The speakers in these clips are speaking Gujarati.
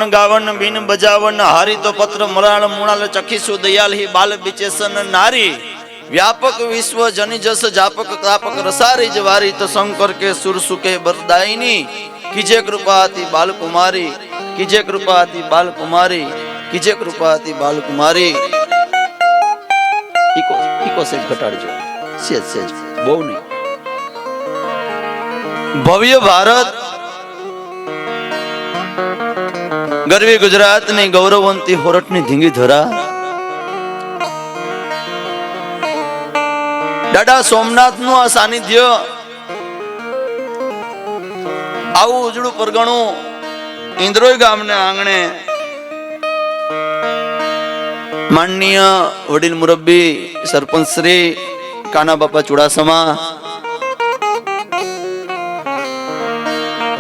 પટન ગાવન બીન બજાવન હારી તો પત્ર મરાળ મુણાલ ચખીસુ દયાલ હી બાલ બિચેસન નારી व्यापक विश्व जनि जस जापक तापक रसारी जवारी तो शंकर के सुर सुके बरदायिनी कीजे कृपाति बाल कुमारी कीजे कृपाति बाल कुमारी कीजे कृपाति बाल कुमारी इको सेज घटाड़जो सेज सेज बहु नहीं भव्य भारत गरवी गुजरात ने गौरवंती होरठ ने धींगी धरा दादा सोमनाथ नु आ सानिध्य आવું ઉજળું પરગણું ઇન્દ્રોઈ ગામને આંગણે માનનીય વડીલ મુરબ્બી સરપંચ શ્રી કાના બાપા ચુડાસમા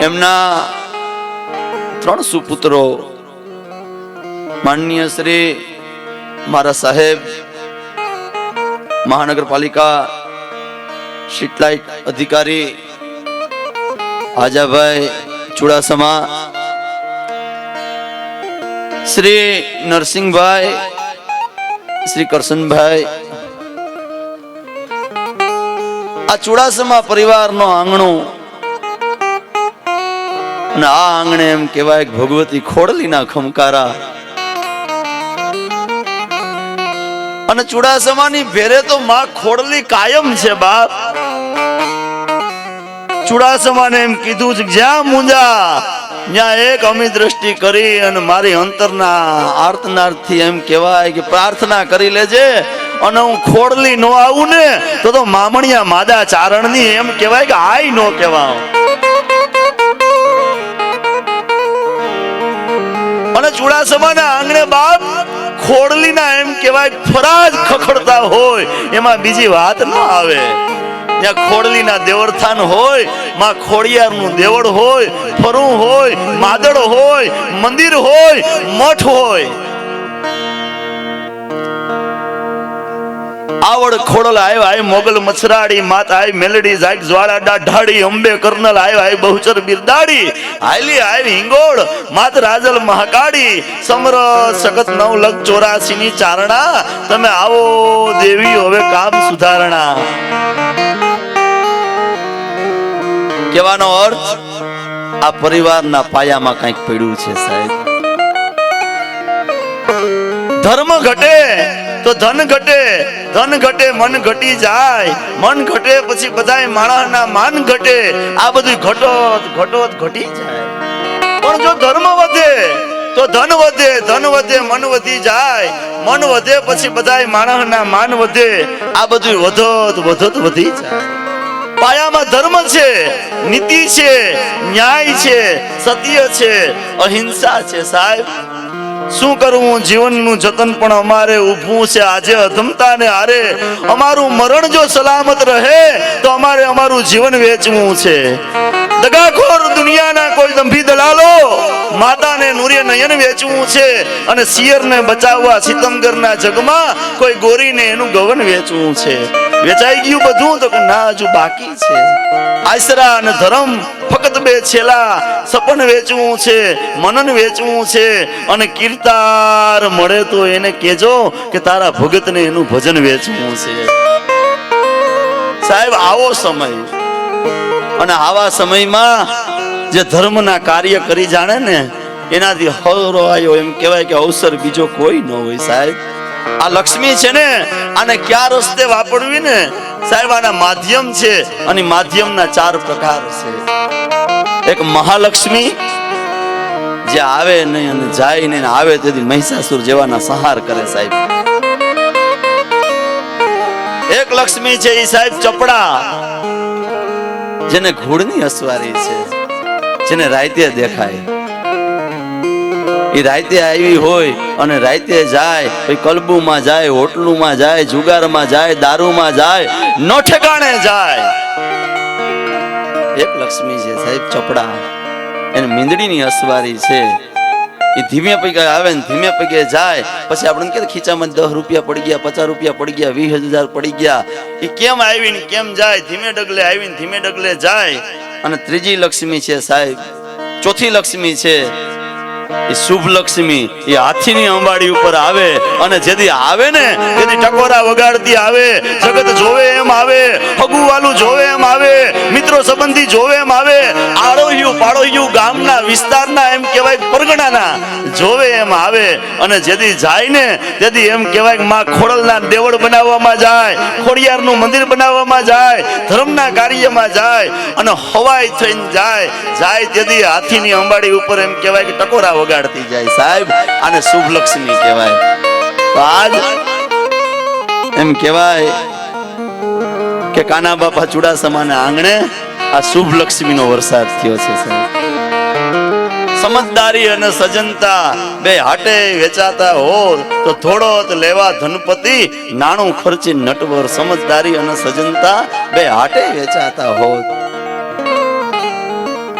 એમના 3 સુપુત્રો માનનીય શ્રી મારા સાહેબ महानगरपालिका स्ट्रीट लाइट अधिकारी आजाभाई चुड़ासमा श्री नरसिंह भाई श्री करसन भाई आ चुड़ासमा परिवार नो आंगणो आ आंगणे एम कहेवाय भगवती खोड़ली ना खमकारा અને ચુડાસમાની ભેરે તો માં ખોડલી કાયમ છે બાપ ચુડાસમાને એમ કીધું છે જ્યાં મુંજા ત્યાં એક અમી દ્રષ્ટિ કરી અને મારી અંતરના આર્તનાર્થથી એમ કહેવાય કે પ્રાર્થના કરી લેજે અને હું ખોડલી નો આવું ને તો મામણિયા માદા ચારણની એમ કહેવાય કે આઈ નો કહેવાય અને ચુડાસમાના આંગણે બાપ खोड़ली ना एम केवाय फराज खखड़ता होय एमा बीजी वात न आवे या खोड़ली ना देवरथान होय मां खोड़ियार नु देवड़ होय फरू होय मादड़ होय मंदिर होय मठ होय आवड़ खोड़ल आयो आय मोगल मछराड़ी मात आय मेलडी जाग ज्वाला ढाड़ी अंबे कर्नल आयो आय बहुचर बिरदाड़ी आयली आय हिंगोड़ मात राजल महाकाड़ी समर सगत 9 लख 84 ની ચારણા તમે આવો દેવી હવે કામ સુધારણા કહેવાનો અર્થ આ પરિવારના પાયામાં કંઈક પડ્યું છે સાહેબ ધર્મ ઘટે तो धन घटे मन घटी जाए मन घटे पछी बधाय माणसना मान घटे आ बधुं घटोत घटोत घटी जाए पण जो धर्म वधे तो धन वधे मन वधी जाए मन वधे पछी बधाय माणसना मान वधे आ बधुं वधोत वधोत वधी जाए पायामां धर्म छे नीति छे न्याय छे सत्य छे अहिंसा छे साहेब શું કરવું જીવનનું જતન પણ અમારે ઊભું છે આજે અધમતા ને હારે અમારું મરણ જો સલામત રહે તો અમારે અમારું જીવન વેચવું છે દગાખોર દુનિયાના કોઈ દંભી દલાલો માતાને નૂરે નયન વેચવું છે અને સિયરને બચાવવા સિતમગરના જગમાં કોઈ ગોરીને એનું ગવન વેચવું છે વેચાઈ ગયું બધું તો કે ના હજુ બાકી છે આશરા અને ધર્મ ફક્ત બે છેલા સપન વેચવું છે મનન વેચવું છે અને કીર્તાર મળે તો એને કહેજો કે તારા ભગતને એનું ભજન વેચવું છે સાહેબ આવો સમય અને આવા સમયમાં જે ધર્મના કાર્ય કરી જાણે ને એનાથી હરો આવ્યો એમ કહેવાય કે અવસર બીજો કોઈ ન હોય સાહેબ આ લક્ષ્મી છે ને આને ક્યાં રસ્તે વાપરવી ને સાહેબ આના માધ્યમ છે અને માધ્યમના 4 પ્રકાર છે એક મહાલક્ષ્મી જે આવે નહીં અને જાય નહીં આવે તેથી મહિષાસુર જેવાના સંહાર કરે સાહેબ એક લક્ષ્મી છે એ સાહેબ ચપડા જેને ઘોડની અસવારી છે જેને રાતે દેખાય એ રાતે આવી હોય અને રાતે જાય પછી કલબુમાં જાય હોટલુમાં જાય જુગારમાં જાય દારૂમાં જાય નો ઠેકાણે જાય એક લક્ષ્મી છે સાહેબ ચપડા એને મીંદડીની અસવારી છે એ ધીમે પગે આવે ને ધીમે પગે જાય પછી આપણે કે ખીચામાં 10 રૂપિયા પડી ગયા 50 રૂપિયા પડી ગયા 20,000 પડી ગયા એ કેમ આવી ને કેમ જાય ધીમે ડગલે આવી ને ધીમે ડગલે જાય અને ત્રીજી લક્ષ્મી છે સાહેબ ચોથી લક્ષ્મી છે એ શુભ લક્ષ્મી એ હાથીની અંબાડી ઉપર આવે અને જેથી આવે ને તેથી ટકોરા વગાડતી આવે, જગત જોવે એમ આવે, હગુવાલું જોવે એમ આવે, મિત્રો સંબંધી જોવે એમ આવે, આડોહિયું પાડોહિયું ગામના વિસ્તારના એમ કહેવાય પરગણાના જોવે એમ આવે. અને જેથી જાય ને તેથી એમ કહેવાય કે માં ખોડલના દેવળ બનાવવામાં જાય, ખોડિયારનું મંદિર બનાવવામાં જાય, ધર્મના કાર્યમાં જાય અને હવાઈ થઈને જાય તેથી હાથીની અંબાડી ઉપર એમ કહેવાય કે ટકોરા વગાડતી જાય. સાહેબ આને શુભ લક્ષ્મી કહેવાય. તો આજ એમ કહેવાય કે કાના બાપા ચુડાસમાના આંગણે આ શુભ લક્ષ્મીનો વરસાદ થયો છે. સાહેબ સમજદારી અને સજનતા બે હાટે વેચાતા હોત તો થોડોત લેવા ધનપતિ, નાણું ખર્ચી નટવર. સમજદારી અને સજનતા બે હાટે વેચાતા હોત.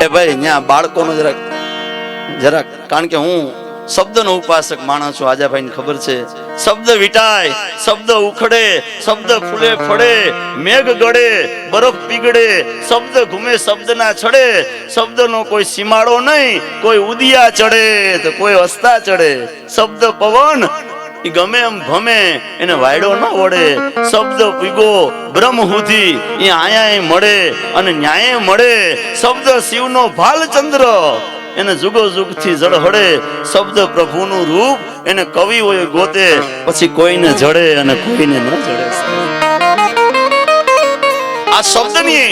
એ ભાઈ ત્યાં બાળકોનો જરાક કારણ કે હું શબ્દનો ઉપાસક માણસ છું. આજાભાઈ ને ખબર છે, શબ્દ વિટાય, શબ્દ ઉખડે, શબ્દ ફૂલે ફળે, મેઘ ગળે, બરફ પીગળે, શબ્દ ઘૂમે શબ્દ ના છડે. શબ્દનો કોઈ સીમાડો નહીં, કોઈ ઉદિયા ચડે તો કોઈ અસ્તા ચડે. શબ્દ પવન ઈ ગમે એમ ભમે એને વાયડો ન વડે. શબ્દ પીગો બ્રહ્મ હુધી એ આયા મળે અને ન્યાય મળે. શબ્દ શિવનો ભાલચંદ્ર એને જુગો જુગથી જળહળે. શબ્દ પ્રભુનું રૂપ એને કવિઓએ ગોતે, પછી કોઈને જડે અને કોઈને ન જડે. આ શબ્દની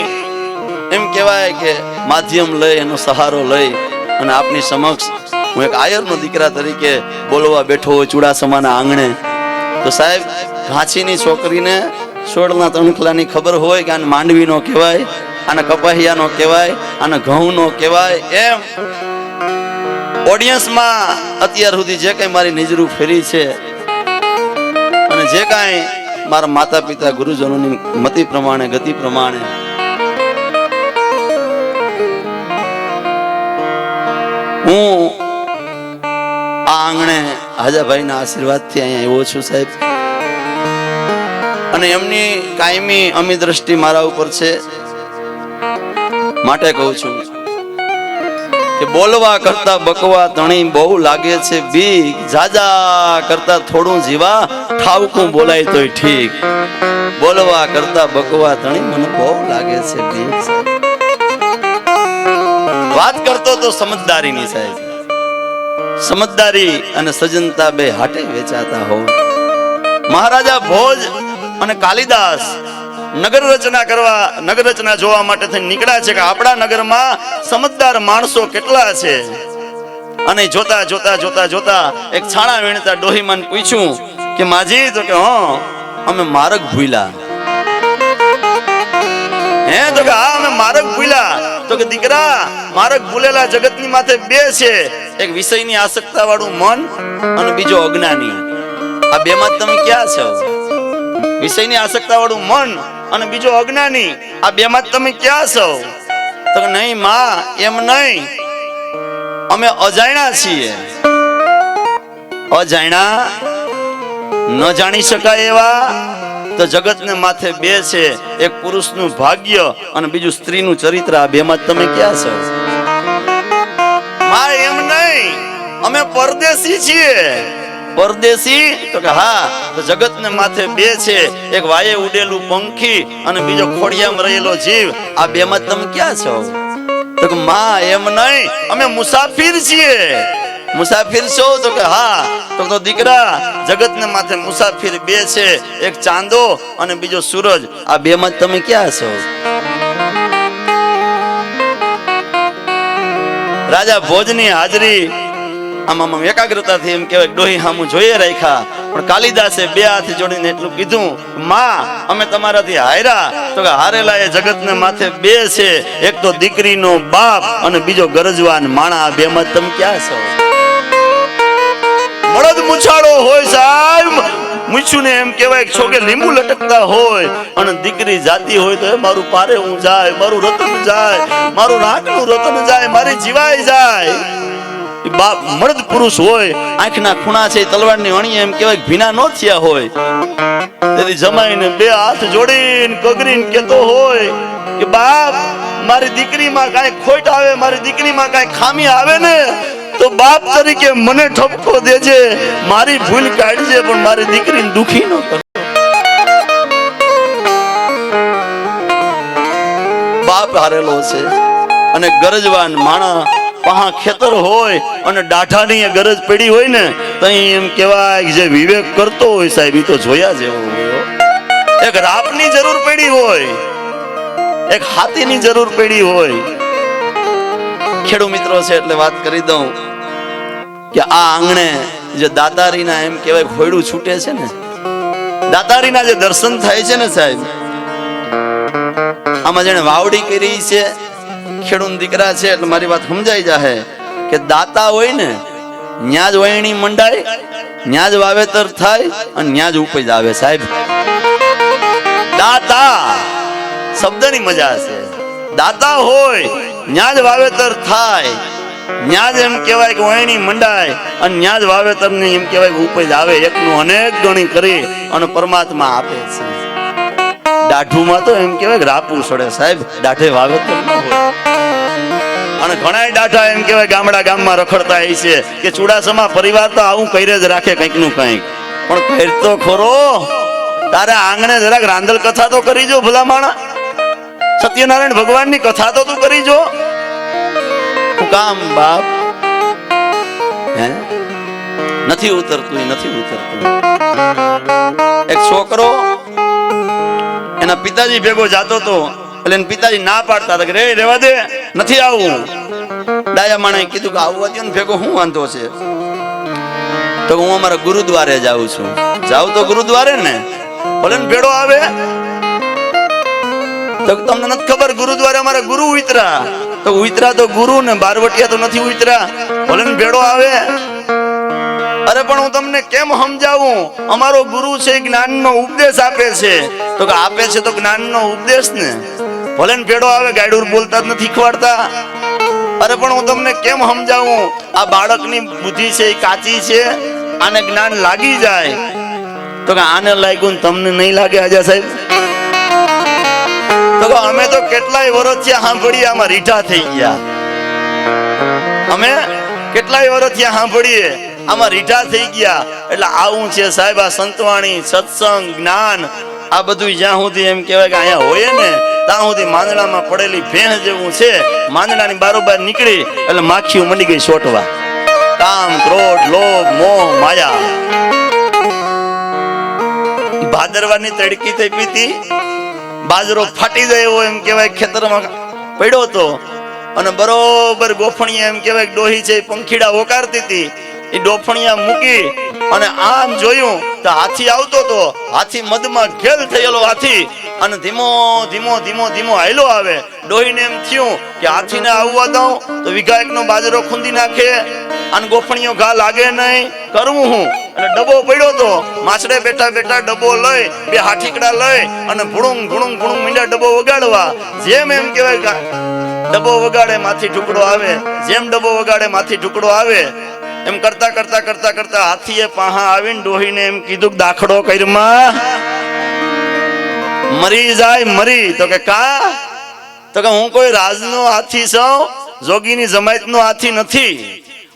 એમ કહેવાય કે માધ્યમ લઈ એનો સહારો લઈ અને આપની સમક્ષ હું એક આયરનો દીકરા તરીકે બોલવા બેઠો હોય ચુડાસમાના આંગણે. તો સાહેબ ઘાંચીની છોકરીને સોળના તણખલાની ખબર હોય કે આને માંડવીનો કહેવાય, આને કપાહિયાનો કહેવાય, આને ઘઉંનો કહેવાય. એમ ઓડિયન્સમાં અત્યાર સુધી જે કઈ મારી નજરું ફેરી છે અને જે કાંઈ મારા માતા પિતા ગુરુજનોની મતિ પ્રમાણે ગતિ પ્રમાણે હું આ આંગણે હાજાભાઈના આશીર્વાદથી અહીંયા આવ્યો છું. સાહેબ અને એમની કાયમી અમી દ્રષ્ટિ મારા ઉપર છે, માટે કહું છું કે બોલવા કરતા બકવા તણી બહુ લાગે છે બીક. જાજા કરતા થોડું જીવા, ઠાવકું બોલાય તોય ઠીક. બોલવા કરતા બકવા તણી મને બહુ લાગે છે બીક. વાત કરતો તો સમજદારીની. સાહેબ સમજદારી અને સજનતા બે હાટે વેચાતા હો. મહારાજા ભોજ અને કાલિદાસ નગર રચના જોવા માટે થઈને નીકળ્યા છે કે આપણા નગરમાં સમજદાર માણસો કેટલા છે. અને જોતા જોતા જોતા જોતા એક છાણા વીણતા ડોહીમાન પૂછ્યું કે માજી, તો કે અમે માર્ગ ભૂલ્યા. તો કે હા અમે માર્ગ ભૂલ્યા. તો કે દીકરા, માર્ગ ભૂલેલા જગતની માથે બે છે, એક વિષયની આસક્તા વાળું મન અને બીજો અજ્ઞાની. આ બે માં તમે ક્યાં છો? વિષયની આસક્તા વાળું મન અને બીજો અજ્ઞાની, આ બે માં તમે ક્યાં છો? તો કે નહીં માં, એમ નહીં, અમે અજાણ્યા છીએ. અજાણ્યા ન જાણી શકાય એવા તો જગતને માથે બે છે, એક પુરુષનું ભાગ્ય અને બીજું સ્ત્રીનું ચરિત્ર. આ બે માં તમે ક્યાં છો? માં એમ નહીં, અમે પરદેશી છીએ. પરદેશી? તો કે હા. તો જગતને માથે બે છે, એક વાયે ઉડેલું પંખી અને બીજો ખોડિયામાં રહેલો જીવ. આ બે માં તમે ક્યાં છો? તો કે માં એમ નહીં, અમે મુસાફિર છીએ. મુસાફિર છો? તો કે હા. તો દીકરા, જગતને માથે મુસાફિર બે છે, એક ચાંદો અને બીજો સૂરજ. આ બે માં તમે ક્યાં છો? રાજા ભોજની હાજરી આમાં એકાગ્રતાથી એમ કહેવાય ડોહી હામું જોઈએ રાખ્યા. પણ કાલિદાસે બે હાથ જોડીને એટલું કીધું, માં અમે તમારાથી હાર્યા. તો કે હારેલા એ જગતને માથે બે છે, એક તો દીકરીનો બાપ અને બીજો ગરજવાન માણા. આ બે માં તમે ક્યાં છો? મળદ મુછાળો હોય સાહેબ, મૂછું ને એમ કહેવાય કે છોકે લીંબુ લટકતા હોય, અને દીકરી જાતી હોય તો મારું પારે હું જાય, મારું રતન જાય, મારું રાકનું રતન જાય, મારી જીવાય જાય. બાપ મળદ પુરુષ હોય, આંખના ખૂણા છે તલવારની અણી એમ કહેવાય ભીના ન થયા હોય, તેથી જમાઈને બે હાથ જોડીને કગરીને કહેતો હોય કે બાપ, મારી દીકરીમાં કાંઈ ખોટ આવે, મારી દીકરીમાં કાંઈ ખામી આવે ને તો બાપ તરીકે મને ઠપકો દેજે, મારી ભૂલ કાઢજે, પણ મારી દીકરીને દુખી ન કર. બાપ હારેલો છે અને ગરજવાન માણા પહા ખેતર હોય અને દાઢાની ગરજ પડી હોય ને તો એમ કહેવાય કે જે વિવેક કરતો હોય સાહેબ એ તો જોયા જેવો હોય. એક રાપની જરૂર પડી હોય, એક હાથીની જરૂર પડી હોય. ખેડૂત મિત્રો છે એટલે વાત કરી દઉં કે આ આંગણે જે દાતારીના એમ કહેવાય ખોયડું છૂટે છે ને, દાતારીના જે દર્શન થાય છે ને સાહેબ, આમાં જેને વાવડી કરી છે ખેડૂત દીકરા છે એટલે મારી વાત સમજાઈ જાહે કે દાતા હોય ને ન્યા જ વયણી મંડાય, ન્યા જ વાવેતર થાય અને ન્યા જ ઉપજ આવે સાહેબ. દાતા શબ્દની મજા છે. દાતા હોય ન્યા જ વાવેતર થાય, ન્યા જ એમ કહેવાય કે વયણી મંડાય અને ન્યા જ વાવેતર ને એમ કહેવાય કે ઉપજ આવે. એકનું અનેક ગણી કરી અને પરમાત્મા આપે છે. દાઢુમાં તો એમ કહેવાય કે રાપું સડે સાહેબ, દાઢે વાવેતર ન હોય. અને ઘણા દાઢા એમ કહેવાય ગામડા ગામમાં રખડતા હોય છે કે ચુડાસમા પરિવાર તો આવું કરે જ રાખે કંઈક નું કંઈક, પણ કર તો ખરો. તારે આંગણે જરાક રાંદલ કથા તો કરી જો ભલા માણા, સત્યનારાયણ ભગવાનની કથા તો તું કરી જો. હું કામ બાપ હે નથી ઉતરતું, નથી ઉતરતું. એક છોકરો એના પિતાજી ભેગો જાતો તો એટલે એના પિતાજી ના પાડતા હતા કે રે રેવા દે, નથી આવું. ડાયા માણે કીધું કે આવવા દો ને ભેગો શું વાંધો છે? તો હું અમારા ગુરુદ્વારે જાઉં છું. જાઉં તો ગુરુદ્વારે ને, ભલે ને ભેડો આવે. તો તમને નથી ખબર ગુરુદ્વારે અમારા ગુરુ ઉતરા, તો ઉતરા તો ગુરુ ને બારવટિયા તો નથી ઉતરા, ભલે ને ભેડો આવે. અરે પણ હું તમને કેમ સમજાવું, અમારો ગુરુ છે જ્ઞાનનો ઉપદેશ આપે છે. તો કે આપે છે તો જ્ઞાનનો ઉપદેશ ને, ભલે ને ભેડો આવે, ગાયડુર બોલતા જ નથી શીખવાડતા. અરે પણ હું તમને કેમ સમજાવું, આ બાળકની બુદ્ધિ છે એ કાચી છે, આને જ્ઞાન લાગી જાય. તો કે આને લાગ્યું ને તમને નહીં લાગે આજા સાહેબ? તો કે અમે તો કેટલાય વર્ષ થયા સાંભળીએ, આમાં રીઢા થઈ ગયા. અમે કેટલાય વર્ષ થયા સાંભળીએ, આમાં રીઢા થઈ ગયા. એટલે આવું છે સાહેબ આ સંતવાણી, સત્સંગ, જ્ઞાન આ બધું જ્યાં સુધી એમ કહેવાય કે અહીંયા હોય ને ત્યાં સુધી માંદડામાં પડેલી ભેંસ જેવું છે. માંદડાની બારોબાર નીકળી એટલે માખીઓ મંડી ગઈ છોટવા. કામ, ક્રોધ, લોભ, મોહ, માયા. ભાદરવાની તડકી થઈ પીતી, બાજરો ફાટી જાય એવો એમ કહેવાય ખેતરમાં પડ્યો હતો અને બરોબર ગોફણીયા એમ કહેવાય ડોહી છે પંખીડા ઓકારતી હતી. એ ડોફણિયા મૂકી અને આમ જોયું તો હાથી આવતો હતો. હાથી મદમાં ઘેલ થયેલો હાથી અને ધીમો ધીમો ધીમો ધીમો હાયલો આવે. ડોહીને એમ થયું કે હાથીને આવવા દઉં તો વિઘાયકનો બાજરો ખૂંદી નાખે અને ગોફણીયો ઘા લાગે નહીં, કરવું હું? એટલે ડબ્બો પડ્યો તો, માછડે બેઠા બેઠા ડબ્બો લઈ, બે હાથીકડા લઈ અને ભૂણું ભૂણું ભૂણું મીંડા ડબ્બો વગાડવા. જેમ એમ કહેવાય ડબ્બો વગાડે માથી ટુકડો આવે, જેમ ડબ્બો વગાડે માથી ટુકડો આવે, એમ કરતા કરતા કરતા કરતા હાથીએ પાહા આવીને ડોહીને એમ કીધું દાખલો કરમાં મરી જાય મરી. તો કે કા? તો કે હું કોઈ રાજનો હાથી છું, જોગીની જમાયતનો હાથી નથી.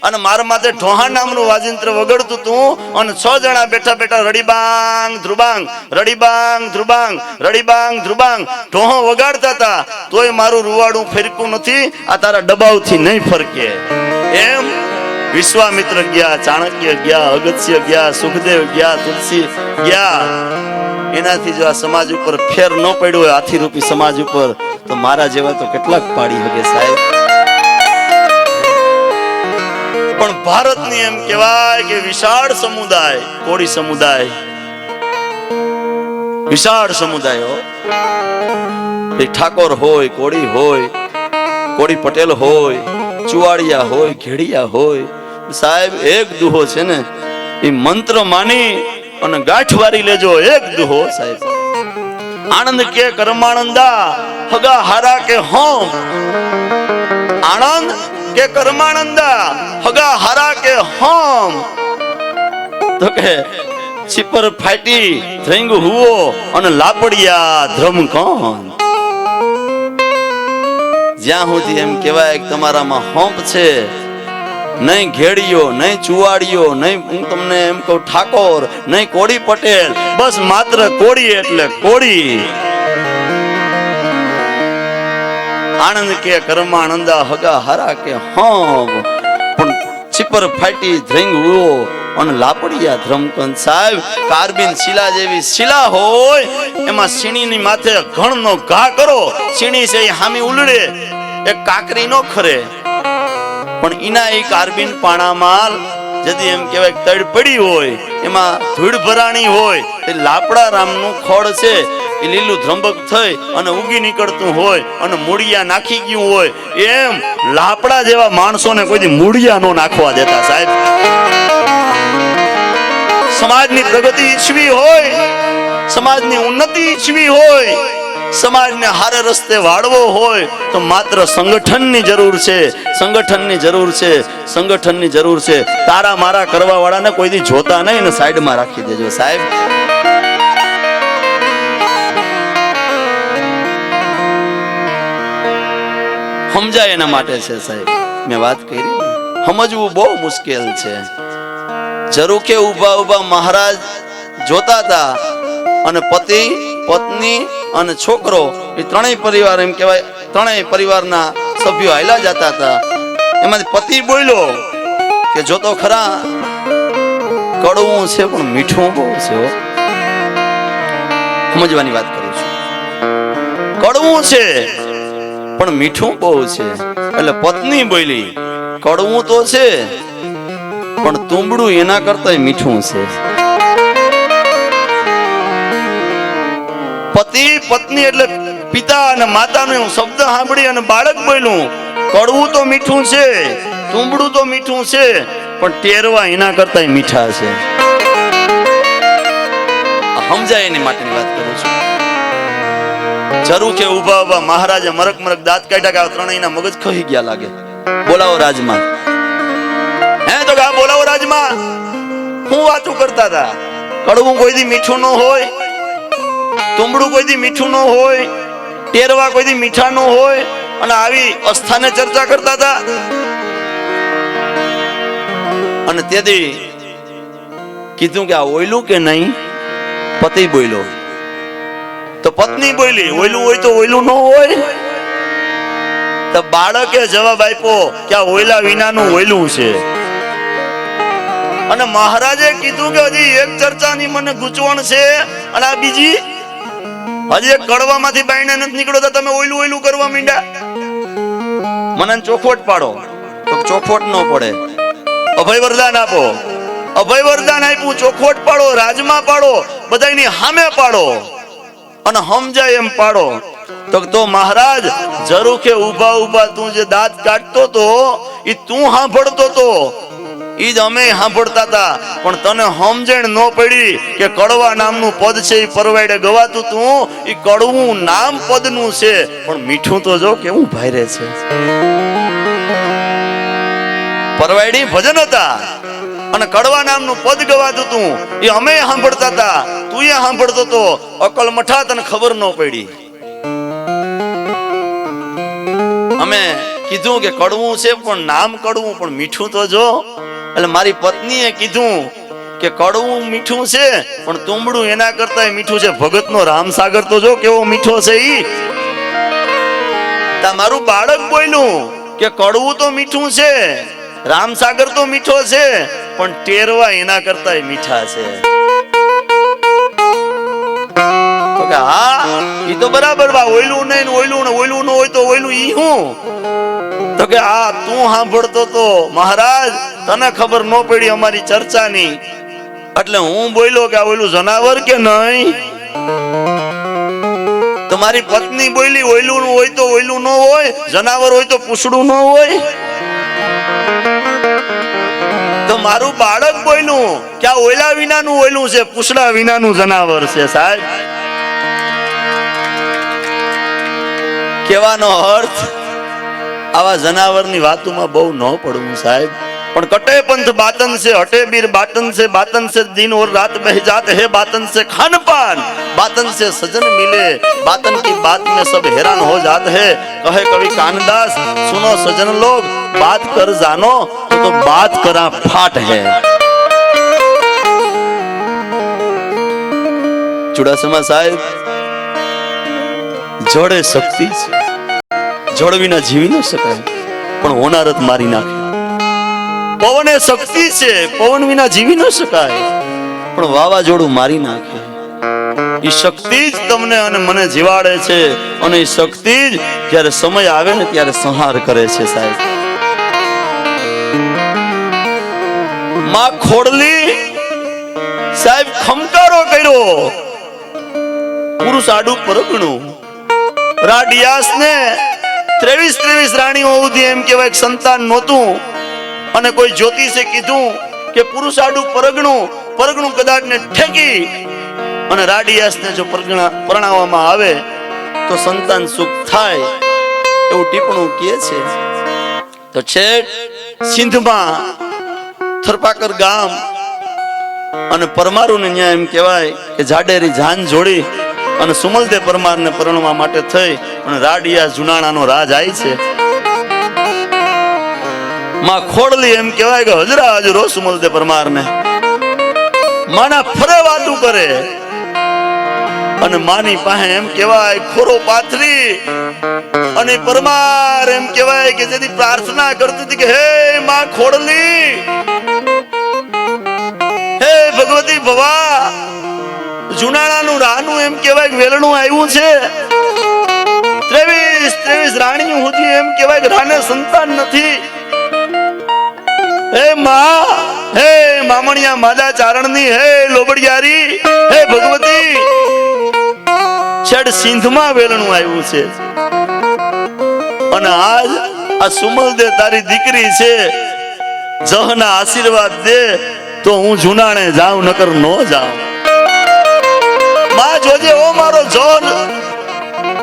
અને મારા માથે ઢોહા નામનું વાજિંત્ર વગડતું તું અને 6 જણા બેઠા બેઠા રડીબાંગ ધ્રુબાંગ, રડીબાંગ ધ્રુબાંગ, રડીબાંગ ધ્રુબાંગ ઢોહો વગાડતા હતા. તોય મારું રૂવાડું ફરકું નથી, આ તારા ડબાવથી નહીં ફરકે. એમ વિશ્વામિત્ર ગયા, ચાણક્ય ગયા, અગત્ય ગયા, સુખદેવ ગયા, તુલસી ગયા. એનાથી જો આ સમાજ ઉપર ફેર ન પડ્યો હોય હાથી રૂપી સમાજ ઉપર, તો મારા જેવા તો કેટલાક પાડી શકે સાહેબ. પણ ભારતની એમ કહેવાય કે વિશાળ સમુદાય, કોળી સમુદાય, વિશાળ સમુદાય. ઠાકોર હોય, કોળી હોય, કોળી પટેલ હોય, ચુવાડિયા હોય, ઘેડિયા હોય, સાહેબ એક દુહો છે ને એ મંત્ર માની અને ગાંઠ વારી લેજો. એક દુહો સાહેબ, આનંદ કે કર્માનંદા હગા હારા કે હોમ. આનંદ કે કર્માનંદા હગા હારા કે હોમ. તો કે છીપર ફાટી ધ્રંગ હુઓ અને લાપડિયા ધ્રમ કોણ. જ્યાં સુધી એમ કહેવાય કે તમારામાં હોંપ છે નહીં ઘેડિયો, નહીં ચુવાડિયો, નહીં હું તમને એમ કહું ઠાકોર, નહીં કોળી પટેલ, બસ માત્ર કોળી એટલે કોળી. આનંદ કે કર્માનંદા હગા હારા કે હમ, પણ ચીપર ફાટી ધ્રિંગ ઉડો અને લાપડિયા ધ્રમકંદ. સાહેબ કાર્બિન શિલા જેવી શિલા હોય એમાં સીણીની માથે ઘણનો ઘા કરો, સીણી છે એ હામી ઉલડે, એક કાકરી નો ખરે, પણ ઈના એ કાર્બિન પાણામાં જદી એમ કહેવાય તડ પડી હોય, એમાં ધૂળ ભરાણી હોય, એ લાપડા રામનું ખોળ છે એ લીલું ધ્રંબક થઈ અને ઉગી નીકળતું હોય અને મૂળિયા નાખી ગયું હોય, એમ લાપડા જેવા માણસોને કોઈ મૂળિયા નો નાખવા દેતા. સાહેબ સમાજની પ્રગતિ ઈચ્છવી હોય, સમાજની ઉન્નતિ ઈચ્છવી હોય, સમાજને હારે રસ્તે વાળવો હોય તો માત્ર સંગઠનની જરૂર છે, સંગઠનની જરૂર છે, સંગઠનની જરૂર છે. તારા મારા કરવા વાળાને કોઈ દી જોતા નહીં ને સાઈડમાં રાખી દેજો. સાહેબ સમજાય એના માટે છે. સાહેબ મેં વાત કરી, સમજવું બહુ મુશ્કેલ છે. જરૂર કે ઉભા ઉભા મહારાજ જોતા હતા અને પતિ પત્ની અને છોકરો એ ત્રણેય પરિવાર એમ કહેવાય ત્રણેય પરિવારના સભ્યો હાલ્યા જતા હતા. એમાંથી પતિ બોલ્યો કે જો તો ખરા કડવું છે પણ મીઠું બહુ છે. સમજવાની વાત કરું છું. કડવું છે પણ મીઠું બહુ છે. એટલે પત્ની બોલી કડવું તો છે પણ તુંબડું એના કરતા મીઠું છે. પતિ પત્ની એટલે પિતા અને માતાનો શબ્દ સાંભળી અને બાળક બોલ્યું કડવું તો મીઠું છે, તુંબડું તો મીઠું છે, પણ ટેરવા એના કરતા મીઠા છે. સમજાય એની માટેની વાત કરું છું. જરૂર કે ઉભા ઉભા મહારાજે મરક મરક દાંત કાઢ્યા કે ત્રણેયના મગજ ખહી ગયા લાગે. બોલાવો રાજમાં. હે તો કે બોલાવો રાજમાં. હું વાતું કરતા હતા. કડવું કોઈ દી મીઠું ન હોય, તુંબડું કોઈ દી મીઠું ન હોય, ટેરવા કોઈ દી મીઠા ન હોય, અને આવી અસ્થાને ચર્ચા કરતા હતા. અને તેથી કીધું કે આ ઓયલું કે નહીં. પતિ બોલ્યો તો પત્ની બોલી ઓયલું હોય તો ઓયલું ન હોય. તો બાળકે જવાબ આપ્યો કે આ ઓયલા વિનાનું ઓયલું છે. અને મહારાજે કીધું કે હજી એક ચર્ચાની મને ગૂંચવણ છે અને આ બીજી હજી એક કડવામાંથી બાયણે નથી નીકળો તમે ઓયલું ઓયલું કરવા માંડ્યા. મને ચોખવટ પાડો તો ચોખવટ ન પડે. અભય વરદાન આપો, અભય વરદાન આપ્યું, ચોખવટ પાડો, રાજમાં પાડો, બધાની સામે પાડો અને સમજાય એમ પાડો. તો મહારાજ જરૂર કે ઉભા ઉભા તું જે દાંત કાઢતો તો એ તું સાંભળતો તો, ઈ જ અમે સાંભળતા હતા, પણ તને સમજણ ન પડી કે કડવા નામનું પદ છે એ પરવાડે ગવાતું તું. એ કડવું નામ પદનું છે પણ મીઠું તો જો કેવું ભારે છે. પરવાડી ભજન હતા અને કડવા નામનું પદ ગવાતું તું, એ અમે સાંભળતા હતા, તું એ સાંભળતો તો. અકલ મઠા તને ખબર ન પડી. અમે કીધું કે કડવું છે પણ નામ કડવું પણ મીઠું તો જો. એટલે મારી પત્નીએ કીધું કે કડવું મીઠું છે પણ તુંબડું એના કરતા મીઠું છે. ભગતનો રામસાગર તો જો કેવો મીઠો છે. ઈ તમારું બાળક બોલ્યું કે કડવું તો મીઠું છે, રામસાગર તો મીઠો છે, પણ ટેરવા એના કરતા મીઠા છે. તો કે હા ઈ તો બરાબર બા, ઓયલું નહીં ઓયલું ને ઓયલું ન હોય તો ઓયલું ઈ હું. તો કે આ તું સાંભળતો તો મહારાજ, તને ખબર ન પડી અમારી ચર્ચાની, એટલે હું બોલ્યો કે આ ઓયલું જનાવર કે નહીં. તમારી પત્ની બોલી ઓયલું હોય તો ઓયલું ન હોય, જનાવર હોય તો પૂછડું ન હોય. તો મારું બાળક બોલ્યું કે આ ઓયલા વિનાનું ઓયલું છે, પૂછડા વિનાનું જનાવર છે. સાહેબ કેવાનો અર્થ આવા જનાવરની વાતોમાં બહુ ન પડવું. સાહેબ પણ कटे पंथ बातन से हटे बीर बातन से दिन और रात बह जाते है बातन से खान पान बातन से सजन मिले बातन की बात में सब हैरान हो जाते हैं कहे कवि कानदास सुनो सजन लोग बात कर जानो तो बात करा फाट है। चुडासमा साहेब जड़े शक्ति जड़ विना जीवी न शकाय पण होनारत मारी नाखे पवन ए शक्ति છે પવન વિના જીવી ન શકાય પણ વાવાઝોડું મારી નાખે ઈ શક્તિ જ તમને અને મને જીવાડે છે અને ઈ શક્તિ જ જ્યારે સમય આવે ને ત્યારે સંહાર કરે છે સાહેબ। માં ખોડલી સાહેબ ખમકારો કર્યો પુરુષ આડું પરગણું રાડિયાસ ને 23 રાણીઓ સુધી એમ કહેવાય કે સંતાન નહોતું અને કોઈ જ્યોતિષે કીધું કે પુરુષ આડું પરગણું કદાચ ને ઠેકી અને રાડિયાસને જો પરણાવવામાં આવે તો સંતાન સુખ થાય એવું ટીપણું કહે છે। તો છેટ સિંધમાં થરપાકર ગામ અને પરમારુને ન્યાય એમ કહેવાય કે જાડેરી જાન જોડી અને સુમલદે પરમારને પરણવા માટે થઈ અને રાડિયાસ જુનાણાનો રાજ આવી છે। માં ખોડલી એમ કહેવાય કે હજરા હજરો સુમલદે પરમાર ને માના ફરે વાતું કરે અને માની પાસે એમ કહેવાય ખોરો પાથરી અને પરમાર એમ કહેવાય કે જેથી પ્રાર્થના કરતી હતી કે હે માં ખોડલી હે ભગવતી ભવા જુનાણાનું રાનું એમ કહેવાય કે વેલણું આવ્યું છે 23 રાણીઓ સુધી એમ કહેવાય કે રાને સંતાન નથી हे मां हे मामणिया मादा चारणनी हे लोबड़ियारी हे भगवती छेड़ सिंध में वेलणुं आव्युं छे अने आज आ सुमल दे तारी दीकरी छे जहना आशीर्वाद दे तो हूँ जुनाणे जाऊं नकर नो जाऊं मां जोजे ओ मारो जह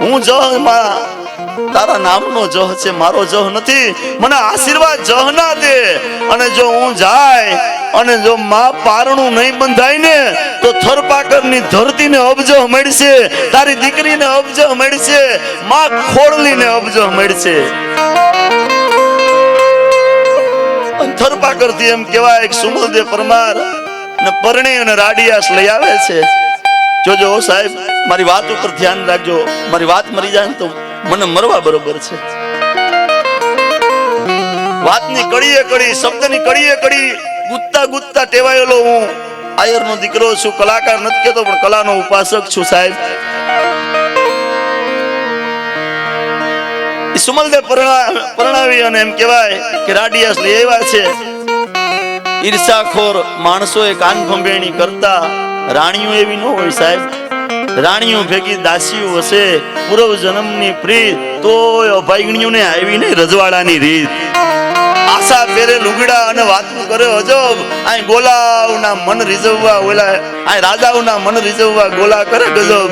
हूँ जह मां तारा नामनो जह छे मारो जह नथी मने आशीर्वाद जह ना दे अने जो हूँ जाय अने जो मां पारणुं नहीं बंधाय ने तो थरपाकरनी धरतीने अबजह मळशे तारी दीकरीने अबजह मळशे मां खोडलीने अबजह मळशे। थरपाकरथी एम कहेवाय एक सुमलदेव परमार ने परणी अने राडियास लई आवे छे। जोजो साहेब मारी वात उपर ध्यान राखजो मारी वात मरी जाय तो મને મરવા બરોબર છે। વાતની કડીએ કડી શબ્દની કડીએ કડી ગુત્તા ટેવાયેલો હું આયરનો દીકરો છું કલાકાર નથી કેતો પણ કલાનો ઉપાસક છું સાહેબ। સુમલદેવ પરણાવી અને એમ કહેવાય કે રાડિયાસ લઈ આવ્યા છે। ઈર્ષાખોર માણસોએ કાન ભંભેણી કરતા રાણીઓ એવી ન હોય સાહેબ રાણીઓ ભેગી દાસીઓ હશે પૂર્વ જન્મની પ્રીત તોય અભાગણીઓને આવી નહીં રજવાડાની રીત આશા પહેરે લુગડા અને વાતું કરે અજબ આ ગોલાઓના મન રીઝવવા ઓલા આ રાજાઓના મન રીઝવવા ગોલા કરે ગજબ।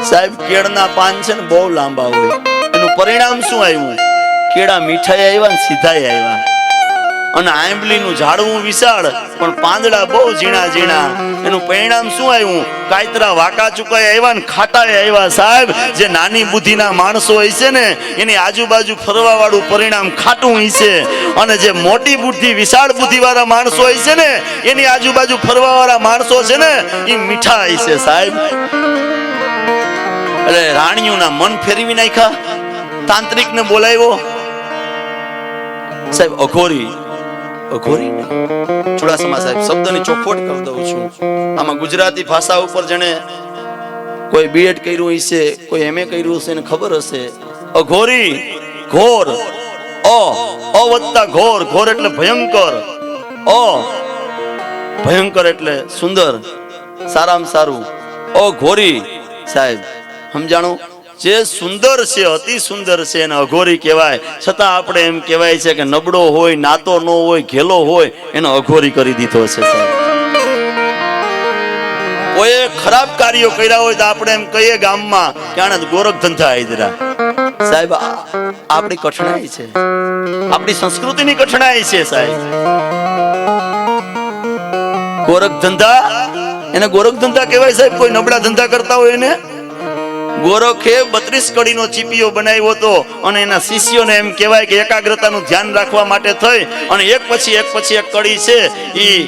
સાહેબ કેળના પાન છે ને બહુ લાંબા હોય એનું પરિણામ શું આવ્યું કેળા મીઠાઈ આવ્યા ને સીધાઈ આવ્યા અને આંબલીનું ઝાડવું વિશાળ પણ પાંદડા બહુ ઝીણા ઝીણા એનું પરિણામ શું આવ્યું કાયતરા વાકા ચુકાઈ આવ્યા ને ખાટાઈ આવ્યા સાહેબ। જે નાની બુદ્ધિના માણસો હોય છે ને એની આજુબાજુ ફરવા વાળું પરિણામ ખાટું હોય છે અને જે મોટી બુદ્ધિ વિશાળ બુદ્ધિ વાળા માણસો હોય છે ને એની આજુબાજુ ફરવા વાળા માણસો છે ને એ મીઠા હોય છે સાહેબ। એટલે રાણીઓના મન ફેરવી નાખ્યા તાંત્રિક ને બોલાવ્યો સાહેબ અઘોરી ચુડાસમા સાહેબ શબ્દની ચોખવટ કરી દઉં છું આમાં ગુજરાતી ભાષા ઉપર જેને કોઈ બીએડ કર્યું હશે કોઈ એમએ કર્યું હશે એને ખબર હશે અઘોરી ઘોર અવત્તા ઘોર એટલે ભયંકર ભયંકર એટલે સુંદર સારામાં સારું અઘોરી સાહેબ સમજાણું જે સુંદર છે અતિ સુંદર છે એને અઘોરી કહેવાય છતાં આપણે એમ કહેવાય છે કે નબળો હોય નાતો ન હોય ઘેલો હોય એને અઘોરી કરી દીધો છે સાહેબ। કોઈ ખરાબ કાર્યો કર્યા હોય તો આપણે એમ કહીએ ગામમાં કે આને ગોરખ ધંધા આદરા સાહેબ આપણી કઠણાઈ છે આપણી સંસ્કૃતિની કઠણાઈ છે સાહેબ. ગોરખ ધંધા, એને ગોરખ ધંધા કહેવાય સાહેબ? કોઈ નબળા ધંધા કરતા હોય એને? ગોરખે 32 કડીનો ચીપિયો બનાવ્યો હતો અને એના શિષ્યોને એમ કહેવાય કે એકાગ્રતાનું ધ્યાન રાખવા માટે થઈ અને એક પછી એક કડી છે ઈ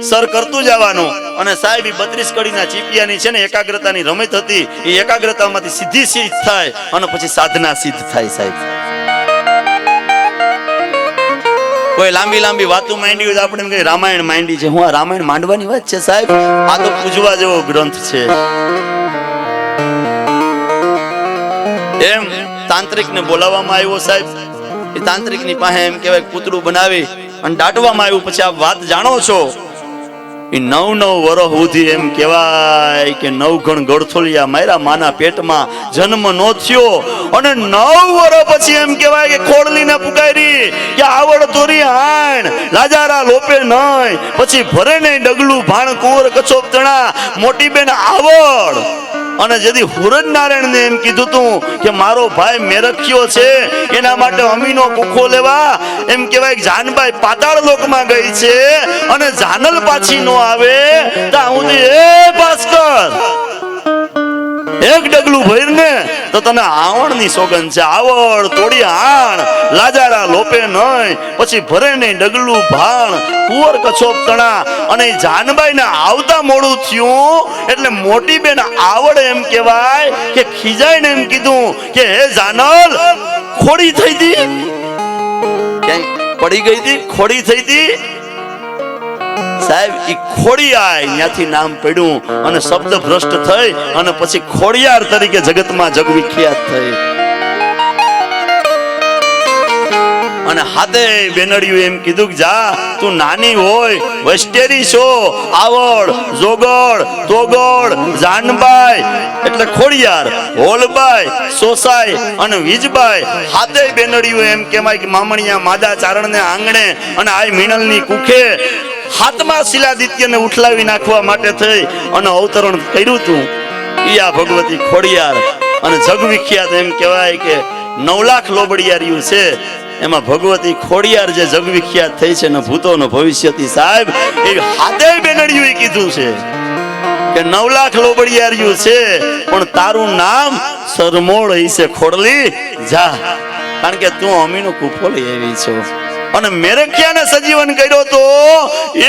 સર કરતું જવાનું. અને સાહેબ 32 કડીના ચીપિયાની છે ને એકાગ્રતાની રમત હતી. એ એકાગ્રતામાંથી સીધી સિદ્ધ થાય અને પછી સાધના સિદ્ધ થાય સાહેબ. કોઈ લાંબી લાંબી વાતો માંડી હોય તો આપણે એમ કહીએ રામાયણ માંડી છે. હું આ રામાયણ માંડવાની વાત છે સાહેબ? આ તો પૂજવા જેવો ગ્રંથ છે. એમ તાંત્રિક ને બોલાવવામાં આવ્યો સાહેબ. એ તાંત્રિક ની પાસે એમ કહેવાય પૂતળું બનાવી અને દાટવામાં આવ્યું. પછી આ વાત જાણો છો, એ 9 વર્ષ સુધી એમ કહેવાય કે 9 ગણ ગળથોલિયા માર્યા, માના પેટમાં જન્મ નો થયો. અને 9 વર્ષ પછી એમ કહેવાય કે ખોડલીને પુકારી કે આવડ તોરી હાણ લાજારા લોપે નહીં. પછી ભરે નહીં ડગલું ભાણ કુંવર કચોપ તણા મોટી બેન આવડ. અને જેથી હુરજ નારાયણ ને એમ કીધું તું કે મારો ભાઈ મેરખ્યો છે, એના માટે અમીનો કુખો લેવા એમ કહેવાય જાનબાઈ પાતાળ લોકમાં ગઈ છે અને જાનલ પાછી નો આવે ત્યાં સુધી એ ભાસ્કર એક ડગલું ભર ને તો તને આવણ ની સોગંદ છે. આવડ તોડી હાણ લાજારા લોપે નહીં. પછી ભરે નહીં ડગલું ભાણ કુંવર કછોપ તણા. અને જાનબાઈ ને આવતા મોડું થયું એટલે મોટી બેન આવડ એમ કહેવાય કે ખીજાય ને એમ કીધું કે હે જાનલ ખોડી થઈ હતી, ક્યાંય પડી ગઈ હતી, ખોડી થઈ હતી સાહેબ. ઈ ખોડિયાર ત્યાંથી નામ પડ્યું અને શબ્દ ભ્રષ્ટ થઈ અને પછી ખોડિયાર તરીકે જગતમાં જગવિખ્યાત થઈ. અને હાથે બેનડિયું એમ કીધું કે જા તું નાની હોય વસ્ટેરી છો, આવડ જોગડ તોગડ જાનબાઈ એટલે ખોડિયાર, હોલબાઈ સોસાઈ અને વીજબાઈ હાથે બેનડિયું એમ કહેવાય કે મામણિયા માદા ચારણને આંગણે અને આ મીણલની કુખે હાથમાં શિલાદિત્યને ઉઠલાવી નાખવા માટે થઈ અને અવતરણ કર્યું હતું. ઈ આ ભગવતી ખોડિયાર અને જગવિખ્યાત એમ કહેવાય કે 9 લાખ લોબડિયાર્યું છે. એમાં ભગવતી ખોડિયાર જે જગવિખ્યાત થઈ છે ને ભૂતોનો ભવિષ્યથી સાહેબ એ હાથે બેનડિયું કીધું છે કે 9 લાખ લોબડિયાર્યું છે પણ તારું નામ સરમોળ હશે ખોડલી જા, કારણ કે તું અમીનો કુફો લઈ આવી છો. અને મેરખ્યાને સજીવન કર્યો તો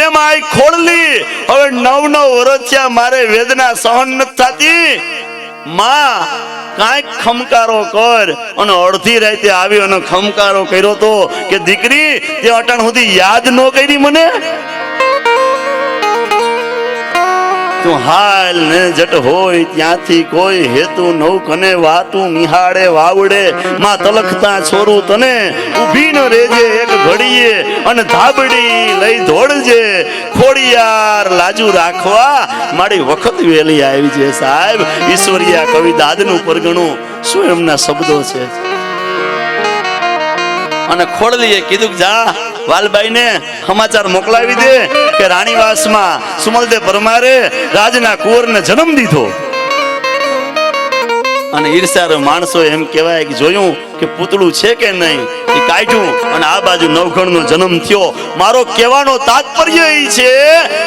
એમ આઈ ખોડલી હવે 9 વર્ષ થયા મારે વેદના સહન નથી થતી. માં કાંઈક ખમકારો કર. અને અડધી રાતે આવી અને ખમકારો કર્યો તો કે દીકરી તે અટાણ સુધી યાદ ન કરી મને. તું હાલ ને જટ હોય ત્યાંથી કોઈ હેતુ નવ કને વાતું નિહાળે વાવડે માં તલખતા છોરું તને ઊભી ન રેજે એક ઘડીએ અને ધાબડી લઈ દોડજે. ખોડિયાર લાજુ રાખવા મારી વખત વેલી આવી છે સાહેબ. ઈશ્વરિયા કવિ દાદનું પરગણું શું એમના શબ્દો છે. અને ખોડલીએ કીધું કે જા વાલબાઈ ને સમાચાર મોકલાવી દે કે રાણીવાસમાં સુમલદેવ પરમારે રાજના કુંવરને જન્મ દીધો. અને ઈર્ષાર માણસો એમ કહેવાય કે જોયું કે પૂતળું છે કે નહીં, એ કાઢ્યું અને આ બાજુ નવઘણનો જન્મ થયો. મારો કહેવાનો તાત્પર્ય એ છે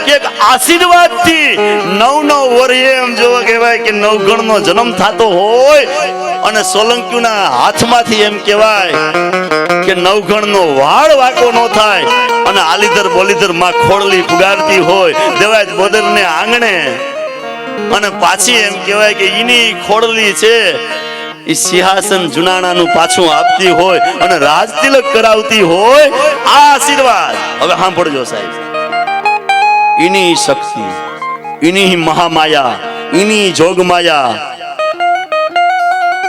કે એક આશીર્વાદથી 9 વર્ષે એમ જોવા કહેવાય કે નવઘણનો જન્મ થતો હોય અને સોલંકીના હાથમાંથી એમ કહેવાય કે નવઘણનો વાળ વાકો ન થાય અને આલીધર બોલીધર માં ખોડલી પુગારતી હોય દેવાય બોદરને આંગણે. અને પાછી એમ કહેવાય કે ઈની ખોડલી છે એ સિંહાસન જુનાણાનું પાછું આપતી હોય અને રાજતિલક કરાવતી હોય. આ આશીર્વાદ હવે સાંભળજો સાહેબ. ઈની શક્તિ, ઈની મહામાયા, ઈની જોગમાયા.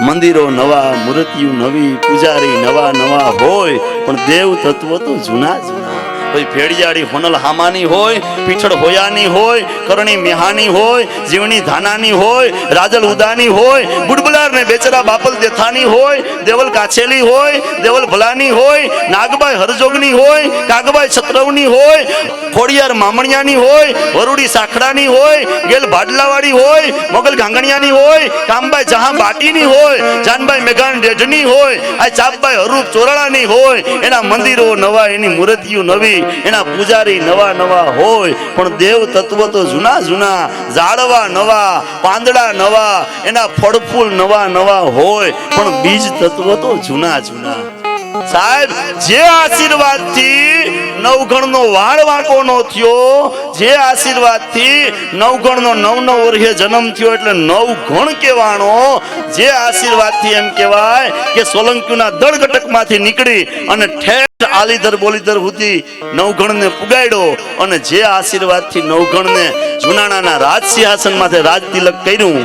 મંદિરો નવા, મૂર્તિઓ નવી, પૂજારી નવા નવા હોય પણ દેવ તત્વો તો જૂના જૂના. કોઈ ભેડિયાળી હોનલ હામાની હોય, પીઠળ હોયાની હોય, કરણી મેહાની હોય, જીવણી ધાનાની હોય, રાજલ ઉદાની હોય, બુડબુલાર ને બેચરા બાપલ દેથાની હોય, દેવલ કાછેલી હોય, દેવલ ભલાની હોય, નાગબાઈ હરજોગની હોય, કાગબાઈ છત્રવની હોય, ખોડિયાર મામણિયાની હોય, વરુડી સાખડાની હોય, ગેલ ભાડલાવાળી હોય, મોગલ ગાંગણિયાની હોય, કામબાઈ જહાં બાટીની હોય, જાનબાઈ મેઘાન ડેઢની હોય, આ ચાપબાઈ હરૂપ ચોરાળાની હોય, એના મંદિરો નવા, એની મૂર્તિઓ નવી, એના પૂજારી નવા નવા હોય, પણ દેવ તત્વ તો જૂના જૂના, ઝાડવા નવા, પાંદડા નવા, એના ફળ ફૂલ નવા નવા હોય, પણ બીજ તત્વ તો જૂના જૂના. સાહેબ, જે આશીર્વાદ થી નવગણ નો વાળ વાંકો નો થયો, જે આશીર્વાદ થી નવગણ નો નવ વર્ષે જન્મ થયો એટલે નવગણ કહેવાનો, જે આશીર્વાદ થી એમ કહેવાય કે સોલંકીના દળગટક માંથી નીકળી અને ઠેઠ આલીધર બોલીધર સુધી નવગણ ને પુગાડ્યો, અને જે આશીર્વાદ થી નવગણ ને જુનાણાના રાજ સિંહાસન માંથી રાજ તિલક કર્યું,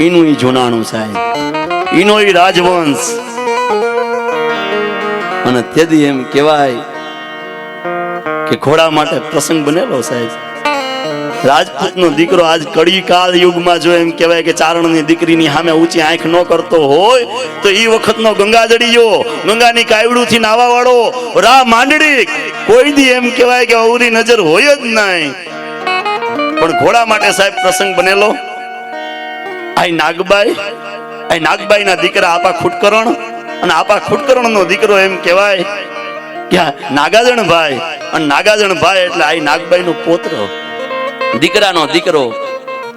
એનું ઈ જુનાણું સાહેબ, એનો ઈ રાજવંશ. અને તેથી એમ કહેવાય કે ઘોડા માટે પ્રસંગ બનેલો સાહેબ. રાજપૂત નો દીકરો આજ કડી કાળ યુગમાં જો એમ કહેવાય કે ચારણની દીકરીની સામે ઊંચી આંખ ન કરતો હોય તો ઈ વખતનો ગંગાજડીયો, ગંગાની કાયવડું થી નાવા વાળો રા માંડડી કોઈ દી એમ કહેવાય કે અવરી નજર હોય જ નહીં. પણ ઘોડા માટે સાહેબ પ્રસંગ બનેલો. આ નાગબાઈ ના દીકરા આપા ખૂટકરણ, અને આપા ખૂટકરણ નો દીકરો એમ કહેવાય કે નાગાજણ ભાઈ, અને નાગાજણ ભાઈ એટલે આ નાગબાઈ નો પોત્ર, દીકરાનો દીકરો.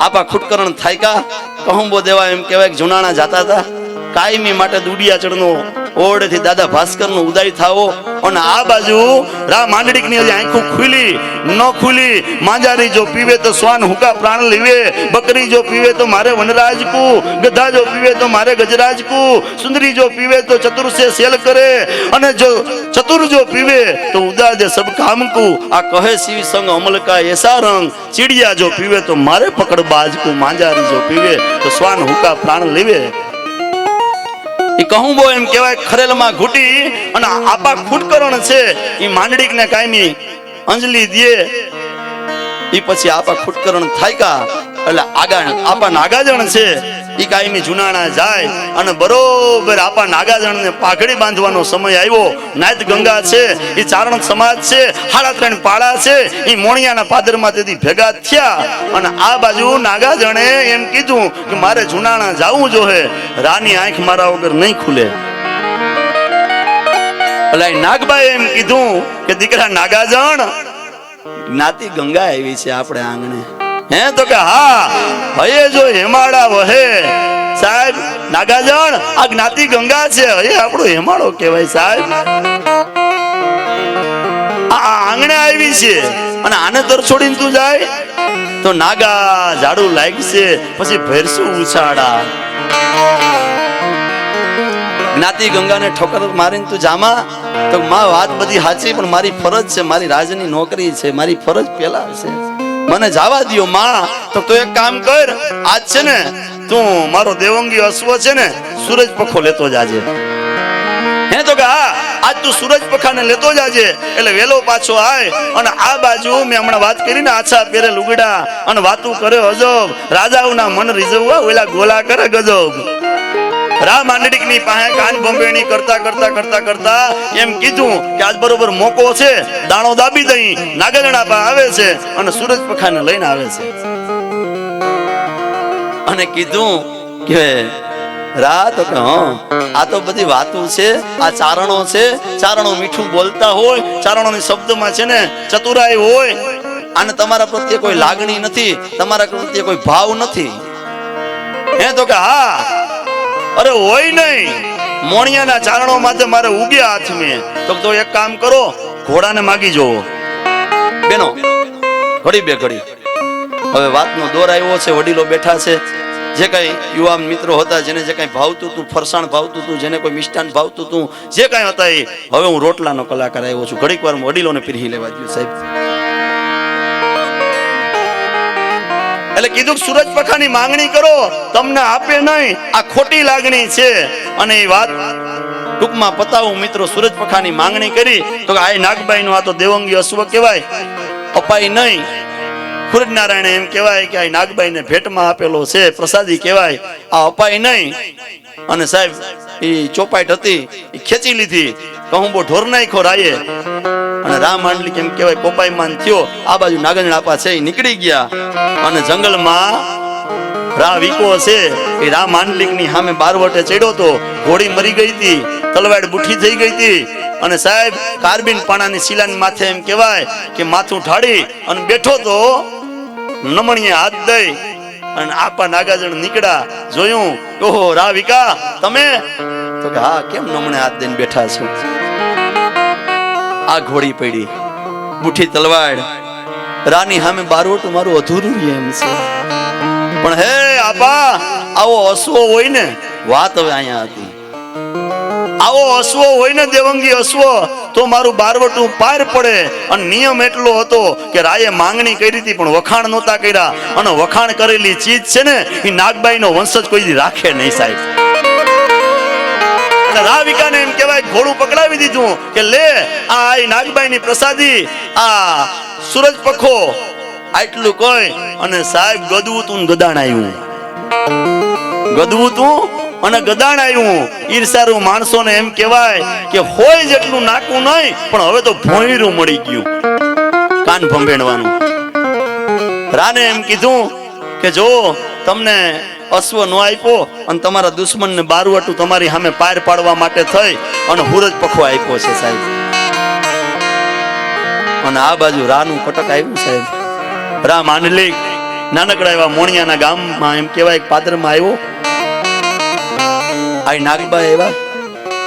આપા ખૂટકરણ થાય કા કહુંબો દેવા એમ કહેવાય કે જુનાણા જાતા હતા કાયમી માટે દુડિયા ચડનો ઓરડેથી દાદા ભાસ્કર નો ઉદય થાવો, અને આ બાજુ રા માંડડીક ની આંખો ખુલી ન ખુલી, માંજારી જો પીવે તો શ્વાન હુકા પ્રાણ લીવે, બકરી જો પીવે તો મારે વનરાજ કુ, ગધા જો પીવે તો મારે ગજરાજ કુ, સુંદરી જો પીવે તો ચતુર સે સેલ કરે, અને જો ચતુર જો પીવે તો ઉદાર દે સબ કામ કુ. આ કહે શિવ સંગ અમલ કા એસા રંગ, ચીડિયા જો પીવે તો મારે પકડ બાજ કુ, માંજારી જો પીવે તો શ્વાન હુકા પ્રાણ લીવે. એ કહું બો એમ કહેવાય ખરેલમાં ઘૂટી, અને આપા ખૂટકરણ છે એ માંડડીક ને કાયમી અંજલી દે. એ પછી આપા ખૂટકરણ થાય કા એટલે આગળ આપા નાગાજણ છે એ કાયમી જુનાણા જાય, અને બરોબર આપા નાગાજણ ને પાઘડી બાંધવાનો સમય આવ્યો. નાયત ગંગા છે એ ચારણ સમાજ છે, 3.5 પાડા છે એ મોણિયાના પાદરમાં તેથી ભેગા થયા, અને આ બાજુ નાગાજણે એમ કીધું કે મારે જુનાણા જાવું જોઈએ, રાની આંખ મારા વગર નહીં ખુલે. એટલે નાગબાઈ એમ કીધું કે દીકરા નાગાજણ, જ્ઞાતિ ગંગા આવી છે આપણે આંગણે. હે તો કે હા, હયે જો હેમાડા વહે. સાહેબ, નાગાજણ આ જ્ઞાતિ ગંગા છે, હયે આપણો હેમાડો કહેવાય સાહેબ. આ આંગણે આવી છે, અને આને દર છોડીને તું જાય તો નાગા ઝાડુ લાગશે, પછી ભેરસું ઉછાડા. જ્ઞાતિ ગંગાને ઠોકર મારીને તું જામા તો માં વાત બધી સાચી, પણ મારી ફરજ છે, મારી રાજની નોકરી છે, મારી ફરજ પેલા છે, મને જવા દિયો માં. તો તું એક કામ કર, આજ છે ને તું મારો દેવંગી અશ્વ છે ને સૂરજ પખો લેતો જાજે. હે તો કે હા, આજ તું સૂરજ પખાને લેતો જાજે, એટલે વેલો પાછો આય. અને આ બાજુ મેં હમણાં વાત કરી ને, આછા પહેરે લુગડા અને વાતું કરે અજબ, રાજાઓના મન રીઝવવા ઓલા ગોલા કરે ગજબ. રા માંડડીક ની પાસે કાન ભંભેણી કરતા કરતા કરતા કરતા એમ કીધું કે આજ બરોબર મોકો છે, દાણો દાબી દઈ. નાગાજણા પા આવે છે અને સૂરજ પખાને લઈને આવે છે, અને કીધું કે રા તો કે હા, આ તો બધી વાતો છે, આ ચારણો છે, ચારણો મીઠું બોલતા હોય, ચારણોની શબ્દમાં છે ને ચતુરાઈ હોય, અને તમારા પ્રત્યે કોઈ લાગણી નથી, તમારા પ્રત્યે કોઈ ભાવ નથી. હે તો કે હા, અરે હોય નહીં, મોણિયાના ચારણો માટે મારે ઉગ્યા હાથ મેં. તો એક કામ કરો, ઘોડાને માગી જોવો. બેનો ઘડી બે ઘડી હવે વાતનો દોર આવ્યો છે, વડીલો બેઠા છે, જે કઈ યુવા મિત્રો હતા, જેને જે કઈ ભાવતું હતું, ફરસાણ ભાવતું હતું, જેને કોઈ મિષ્ટાન ભાવતું હતું, જે કઈ હતા એ હવે હું રોટલાનો કલાકાર આવ્યો છું. ઘડીક વાર વડીલોને પીરહી લેવા દઉં સાહેબ. એટલે કીધું સૂરજ પખાની માંગણી કરો, તમને આપે નહીં, આ ખોટી લાગણી છે. અને એ વાત ટૂંકમાં પતાવું મિત્રો, સૂરજ પખાની માંગણી કરી તો કે આ નાગબાઈ નું આ તો દેવંગી અશ્વ કહેવાય, અપાય નહીં. સૂરજ નારાયણ એમ કહેવાય કે આ નાગબાઈ ને ભેટમાં આપેલો છે, પ્રસાદી કહેવાય, આ અપાય નહીં. અને સાહેબ એ ચોપાટ હતી એ ખેંચી લીધી, કહું બો ઢોર નાખ્યો રાયે. અને રામ માંડલી કેમ કહેવાય કોપાઈમાન થયો, આ બાજુ નાગણપા છે એ નીકળી ગયા. અને જંગલમાં રા વીકો છે એ રામ માંડલિક ની સામે બારવટે ચડ્યો તો, ઘોડી મરી ગઈ હતી, તલવાડ બુઠી થઈ ગઈ હતી. અને સાહેબ કાર્બિન પાણાની શિલાની માથે એમ કહેવાય કે માથું ઢાળી અને બેઠો તો નમણીએ હાથ દઈ અને આપા નાગાજણ નીકળ્યા. જોયું ઓહો રાવિકા તમે? તો કે હા, કેમ નમણે હાથ દઈને બેઠા છો? આ ઘોડી પડી, બુઠી તલવાડ, રાની સામે બારવટું મારું અધૂરું એમ છે. પણ હે આપા, આવો અશ્વ હોય ને, વાત હવે અહીંયા હતી, આવો અશ્વ હોય ને દેવંગી અશ્વ, તો મારું બારવટું પાર પડે. અને નિયમ એટલો હતો કે રાયે માંગણી કરી હતી પણ વખાણ નહોતા કર્યા. અને વખાણ કરેલી ચીજ છે ને એ નાગબાઈ નો વંશજ કોઈ દી રાખે નહીં સાહેબ. અને રાવિકાને એમ કહેવાય ઘોડું પકડાવી દીધું કે લે આ નાગબાઈ ની પ્રસાદી, આ સૂરજ પખો, આટલું કોઈ. અને સાહેબ ગદવું તું ગદાણ આવ્યું, ગદવું તું અને ગદાણ આવ્યું. ઈર્ષારું માણસોને એમ કહેવાય કે હોય જેટલું નાકું નહીં, પણ હવે તો ભોંયરું મળી ગયું કાન ભંભેણવાનું. રાને એમ કીધું કે જો તમને અશ્વ નો આપ્યો અને તમારા દુશ્મનને બારવટું તમારી સામે પાર પાડવા માટે થઈ અને હુરજ પખો આપ્યો છે સાહેબ. અને આ બાજુ રાનું કટક આવ્યું સાહેબ. રા માંડલિક નાનકડા એવા મોણિયાના ગામમાં એમ કહેવાય પાદરમાં આવ્યો. આ નાગબાઈ એવા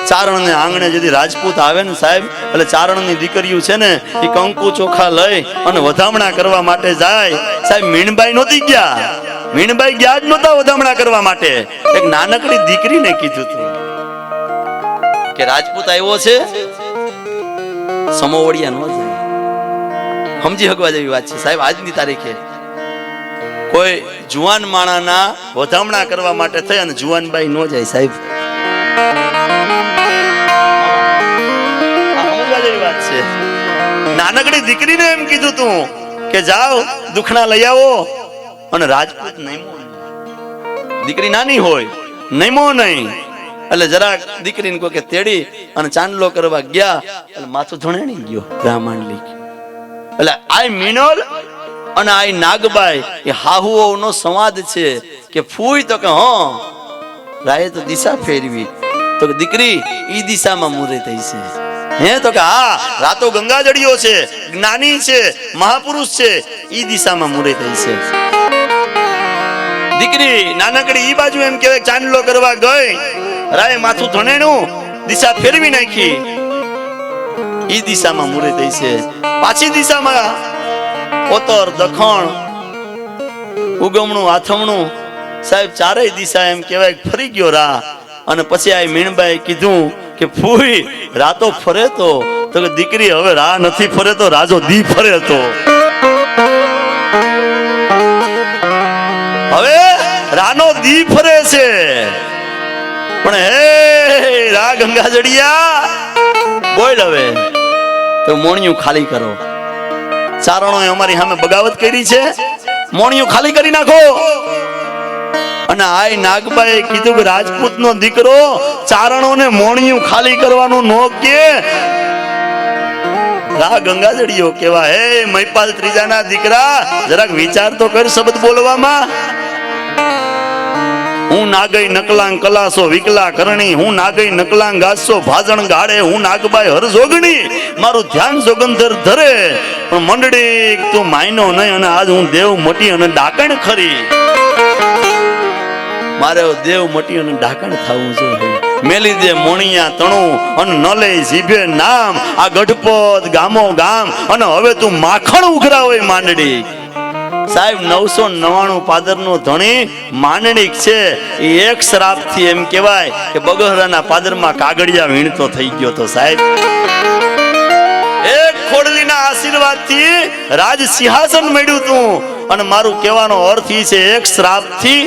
ચારણ ને આંગણે જેથી રાજપૂત આવે ને સાહેબ, એટલે ચારણ ની દીકરીઓ છે ને એ કંકુ ચોખા લઈ અને વધામણા કરવા માટે જાય. સાહેબ મીણબાઈ નહોતી ગયા, મીણબાઈ ગયા જ નહોતા વધામણા કરવા માટે. એક નાનકડી દીકરીને કીધું હતું કે રાજપૂત આવ્યો છે, સમોવડિયા ન જાય. સમજી હકવા જેવી વાત છે સાહેબ. આજની તારીખે કોઈ જુવાન માણાના વધામણા કરવા માટે થઈ અને જુવાનબાઈ ન જાય સાહેબ. વાત છે. નાનકડી દીકરીને એમ કીધું તું કે જાઓ દુખણા લઈ આવો. અને રાજપૂત નઈમો, દીકરી નાની હોય નઈમો નહીં, એટલે જરાક દીકરીને કોઈ કે તેડી અને ચાંદલો કરવા ગયા એટલે માથું ધણેણી ગયો બ્રાહ્મણલી. એટલે આ મીનોલ અને આ નાગબાઈ એ હાહુઓ નો સંવાદ છે કે ફૂઈ તો કે હા રાયે તો દિશા ફેરવી તો કે દીકરી ઈ દિશામાં મુરે થઈ છે. હે તો કે હા રાતો ગંગાજળિયો છે, જ્ઞાની છે, મહાપુરુષ છે, ઈ દિશામાં મુરે થઈ છે. દીકરી નાનકડી ઈ બાજુ એમ કહેવાય ચાંદલો કરવા ગઈ, રાયે માથું ધણેણું, દિશા ફેરવી નાખી, ઈ દિશામાં મુરે થઈ છે. પાછી દિશામાં ઉત્તર દખણ ઉગમણું આથમણું સાહેબ ચારેય દિશા એમ કહેવાય ફરી ગયો રા. અને પછી આ મીણબાઈ કીધું કે ફૂઈ રાતો ફરે તો કે દીકરી હવે રા નથી ફરે તો રાજો દી ફરે તો. હવે રાનો દી ફરે છે. પણ હે રા ગંગાજળિયા બોલ હવે તો મોણિયું ખાલી કરો. ચારણોએ અમારી સામે બગાવત કરી છે, મોણિયું ખાલી કરી નાખો. અને આ નાગબાઈ કીધું કે રાજપૂત નો દીકરો ચારણોને મોણિયું ખાલી કરવાનું નો કે. રા ગંગાજળિયો કેવા હે મહિપાલ ત્રીજાના દીકરા, જરાક વિચાર તો કર શબ્દ બોલવામાં. હું નાગઈ નકલાંગ કલાસો વિકલા કરણી, હું નાગઈ નકલાંગ ગાસો ભાજણ ગાડે, હું નાગબાઈ હર જોગણી, મારું ધ્યાન જોગંધર ધરે. પણ મંડળી તું માયનો નહીં અને આજ હું દેવ મટી અને ડાકણ ખરી. મારે દેવ મટી અને ડાકણ થવું છે. મેલી દે મોણિયા તણું અને ન લે જીભે નામ, આ ગઢપત ગામો ગામ અને હવે તું માખણ ઉઘરા હોય માંડડી. સાહેબ 999 પાદરનો ધણી માંડણીક છે. એ એક શ્રાપ થી એમ કહેવાય કે બગહરાના પાદરમાં કાગડિયા વીણતો થઈ ગયો તો સાહેબ. એક ખોડલીના આશીર્વાદ થી રાજ સિંહાસન મળ્યું તું. અને મારું કહેવાનો અર્થ એ છે એક શ્રાપ થી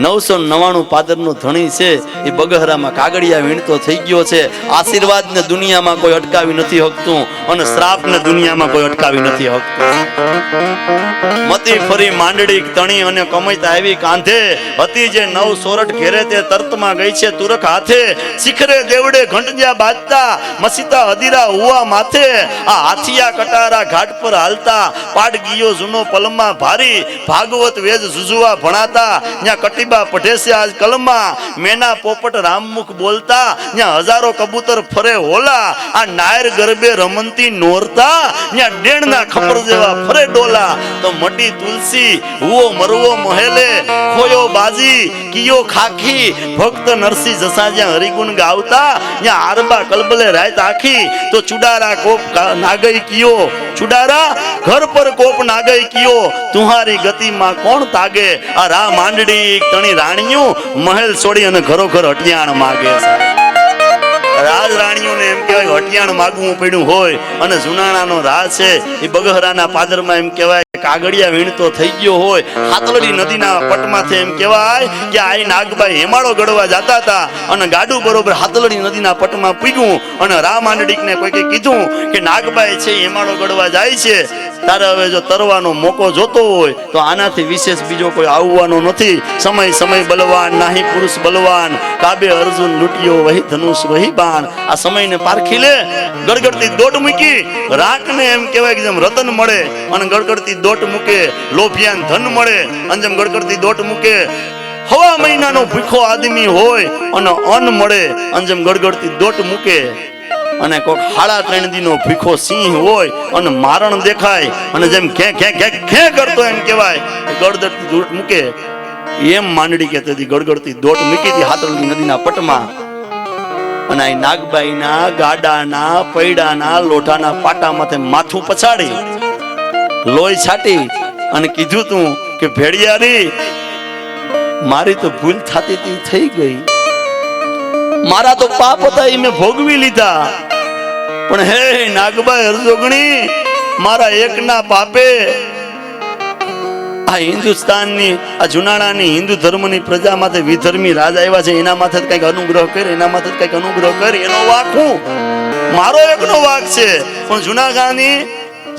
999 પાદરનો ધણી છે એ બગહરામાં કાગડિયા વીણતો થઈ ગયો છે. આશીર્વાદને દુનિયામાં કોઈ અટકાવી નથી શકતું અને શ્રાપને દુનિયામાં કોઈ અટકાવી નથી શકતું. મતી ફરી માંડડી તણી અને કમાઈતા આવી કાંધે હતી જે 9 સોરઠ ઘેરે તે તર્તમાં ગઈ છે તુરક હાથે. શિખરે દેવડે ઘંટજ્યા બાજતા મસીતા હદીરા હુવા માથે. આ હાથિયા કટારા ઘાટ પર હાલતા પાડ ગયો જૂનો પલમાં ભારી. ભાગવત વેદ જુજુવા ભણાતા ત્યાં કટીબા પઢે છે આજ કલમમાં. મેના પોપટ રામમુખ બોલતા ત્યાં હજારો કબૂતર ફરે હોલા. આ નાયર ગરબે રમંતી નોરતા ત્યાં ડેણના ખપર જેવા ફરે ડોલા. તો મટી તુલસી હુઓ મરવો મહેલે ખોયો બાજી કિયો ખાખી. ભક્ત નરસિંહ જસા જ્યાં હરિગુણ ગાવતા ત્યાં આરબા કલબલે રાત આખી. તો ચુડારા કોપ નાગઈ કિયો ચુડારા ઘર પર કોપ નાગઈ કિયો. તુહારી ગતિમાં કોણ તાગે. આ રા માંડડી તણી રાણીઓ મહેલ છોડી અને ઘરો ઘર હટિયાણ માગે. રાજ રાણીઓને એમ કહેવાય હટિયાણ માગવું પડ્યું હોય અને જુનાણાનો રાજ છે એ બગહરાના પાદરમાં એમ કહેવાય કાગડિયા વીણતો થઈ ગયો હોય. હાતલડી નદીના પટમાંથી એમ કહેવાય કે આ નાગભાઈ હેમાળો ગળવા જતા હતા અને ગાડું બરોબર હાતલડી નદીના પટમાં પૂગ્યું અને રા માંડડીકને કોઈ કીધું કે નાગભાઈ છે હેમાળો ગળવા જાય છે, તારે હવે જો તરવાનો મોકો જોતો હોય તો આનાથી વિશેષ બીજો કોઈ આવવાનો નથી. સમય સમય બલવાન નાહી પુરુષ બલવાન. કાબે અર્જુન લૂંટ્યો વહી ધનુષ વહી બાણ. આ સમયને પારખી લે. ગડગડતી દોટ મૂકી રાખને એમ કહેવાય કે જેમ રતન મળે અને ગડગડતી દોટ મૂકે લોભિયાન ધન મળે. અને જેમ ગડગડતી દોટ મૂકે હવા મહિનાનો ભૂખો આદમી હોય અને અન્ન મળે. અને જેમ ગડગડતી દોટ મૂકે અને કોક 3.5 દીનો ભીખો સિંહ હોય અને મારણ દેખાય અને જેમ ઘે ઘે ઘે ઘે કરતો એમ કહેવાય ગડગડતી દોટ મૂકે. એમ માંડડી કહેતી હતી ગડગડતી દોટ મૂકી હતી હાતલડી નદીના પટમાં. અને આ નાગબાઈના ગાડાના પૈડાના લોઢાના પાટામાંથી માથું પછાડી લોહી છાટી અને કીધું તું કે ભેડિયારી મારી તો ભૂલ થતી હતી થઈ ગઈ. મારા તો પાપ હતા એ મેં ભોગવી લીધા. પણ હે નાગબાઈ હરજોગણી મારા એકના પાપે આ હિન્દુસ્તાનની આ જુનાણાની હિન્દુ ધર્મની પ્રજા માથે વિધર્મી રાજ આવ્યા છે. એના માથે કઈક અનુગ્રહ કર, એના માથે કઈક અનુગ્રહ કર. એનો વાક હું મારો એકનો વાક છે પણ જુનાગઢની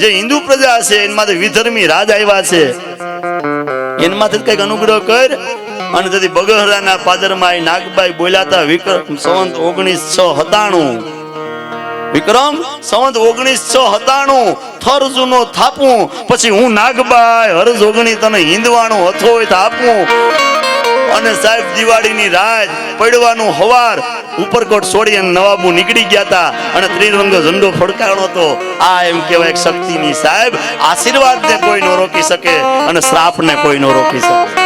જે હિન્દુ પ્રજા છે એના માથે વિધર્મી રાજ આવ્યા છે એના માથે કઈક અનુગ્રહ કર. અને તેથી બગહરાના પાદરમાં નાગબાઈ બોલ્યા હતા વિક્રમ સંવત 1997. વિક્રમ સંવત 1997 થર જૂનો થાપું પછી હું નાગબાઈ હરજોગણી તને હિંદવાણું હથોય થાપું. અને સાહેબ દિવાળીની રાત પડવાનું હવાર ઉપરકોટ છોડી અને નવાબુ નીકળી ગયા હતા અને ત્રિરંગો ઝંડો ફડકાણો હતો. આ એમ કહેવાય શક્તિની સાહેબ આશીર્વાદને કોઈ ન રોકી શકે અને શ્રાપને કોઈ ન રોકી શકે.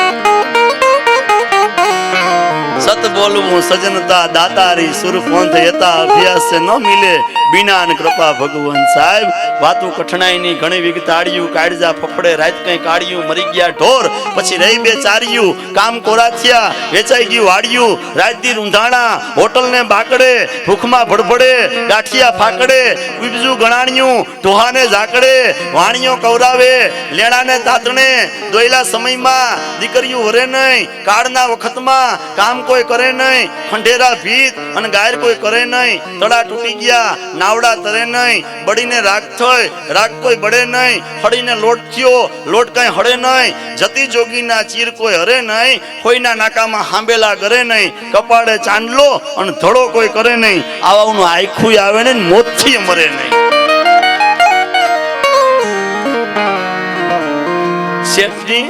સત બોલવું સજનતા દાતારી સુરપંથ યતા અભ્યાસ ન મિલે બિનાન કૃપા ભગવાન. સાહેબ વાતું કઠણાઈની ઘણી વિગતાડ્યું કાળજા ફફડે રાત કઈ કાઢ્યું મરી ગયા ઢોર પછી રહી બે ચાર્યું કામ કોરાથિયા વેચાઈ ગયું વાડ્યું રાજદી રૂંધાણા હોટલ ને બાકડે ભૂખમાં ભડભડે ગાંઠિયા ફાકડે બીજું ગણાણ્યું ઢોહાને ઝાકડે વાણિયો કવરાવે લેણાને તાતણે. દોયલા સમયમાં દીકરીઓ વરે નહીં કાળના વખતમાં કામ કોઈ કરે નહીં ખંડેરા ભીત અને ગાયર કોઈ કરે નહીં. તળા તૂટી ગયા નાવડા તરે નહીં બળીને રાખ થઈ રાખ કોઈ બળે નહીં. હળીને લોટ થયો લોટ કઈ હળે નહીં. જતી જોગીના ચીર કોઈ હરે નહીં કોઈના નાકામાં હાંબેલા કરે નહીં. કપાળે ચાંદલો અને ધડો કોઈ કરે નહીં. આવાનું આખું આવે ને મોતથી મરે નહીં. શેઠની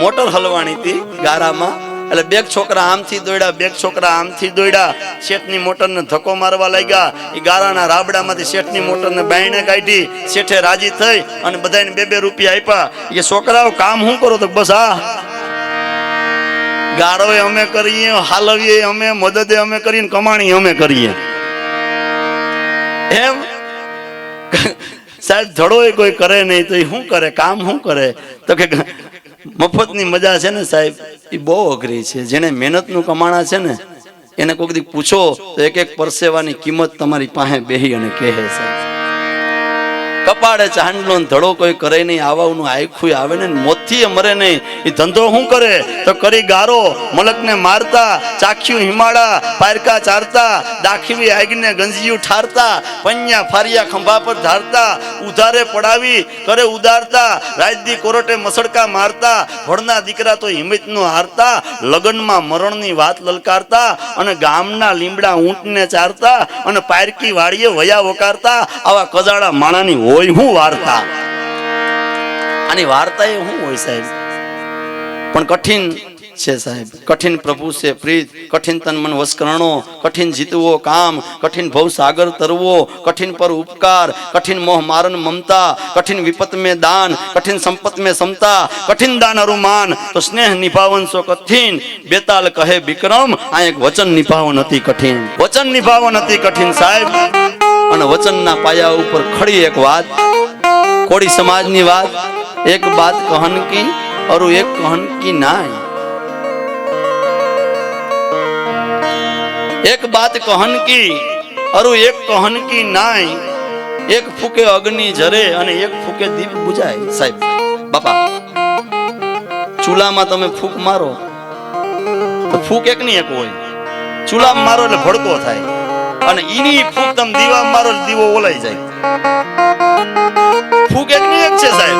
મોટર હલવાણી હતી ગારામાં એટલે બે છોકરા આમથી દોડ્યા બે છોકરા આમથી દોડ્યા. શેઠની મોટરને ધક્કો મારવા લાગ્યા. એ ગારાના રાબડામાંથી શેઠની મોટરને બાયણે કાઢી. શેઠે રાજી થઈ અને બધાને 2-2 રૂપિયા આપ્યા. એ છોકરાઓ કામ શું કરો તો બસ આ ગારો અમે કરીએ હાલવીએ અમે મદદે અમે કરીએ કમાણી અમે કરીએ એમ. સાહેબ ધડો કોઈ કરે નહીં તો એ શું કરે કામ શું કરે તો કે મફતની મજા છે ને સાહેબ એ બહુ અઘરી છે. જેને મહેનતનું કમાણા છે ને એને કોઈક દી પૂછો તો એક પરસેવાની કિંમત તમારી પાસે બેહી અને કહે છે. પાડે ચાંદલો ધડો કોઈ કરે નહીં, આવાનું આખું આવે ને મોતથી મરે નહીં. એ ધંધો શું કરે તો કરી ગારો, મલકને મારતા, ચાખ્યું હિમાડા, પારકા ચારતા, દાખવી આગને ગંજીયું ઠારતા, પન્યા ફારિયા ખંભા પર ધારતા, ઉધારે પડાવી કરે ઉદારતા, રાજદી કોરટે મસડકા મારતા, ભણના દીકરા તો હિંમત નો હારતા, લગનમાં મરણની વાત લલકારતા, અને ગામના લીમડા ઊંટને ચારતા, અને પારકી વાડીએ વયા વકારતા. આવા કજાડા માણાની હોય હું વાર્તા. આની વાર્તા એ શું હોય સાહેબ? પણ કઠિન છે સાહેબ, કઠિન પ્રભુ છે પ્રીત, કઠિન તન મન વસ્કરણો, કઠિન જીતવો કામ, કઠિન ભવ સાગર તરવો, કઠિન પર ઉપકાર, કઠિન મોહ મારન મમતા, કઠિન વિપત में दान, कठिन संपत में समता, कठिन दान अरुमान, तो स्नेह निभावन सो कठिन. बेताल कहे विक्रम, आ एक वचन निभावन अति कठिन. वचन निभावन अति कठिन साहेब. અને વચનના પાયા ઉપર ખડી એક વાત, કોળી સમાજની વાત. એક બાત કહન કી और एक कहन की नाय. एक बात कहन की और एक कहन की नाय. एक फूके अग्नि जरे અને એક ફૂકે દીપ બુજાય. સાહેબ બાપા, ચૂલામાં તમે ફૂક મારો તો ફૂક એક ની એક હોય, ચૂલામાં મારો એટલે ભડકો થાય, અને ઈની ફૂક તમે દીવામાં મારો એટલે દીવો ઓલાઈ જાય. ફૂક એક ની એક છે સાહેબ.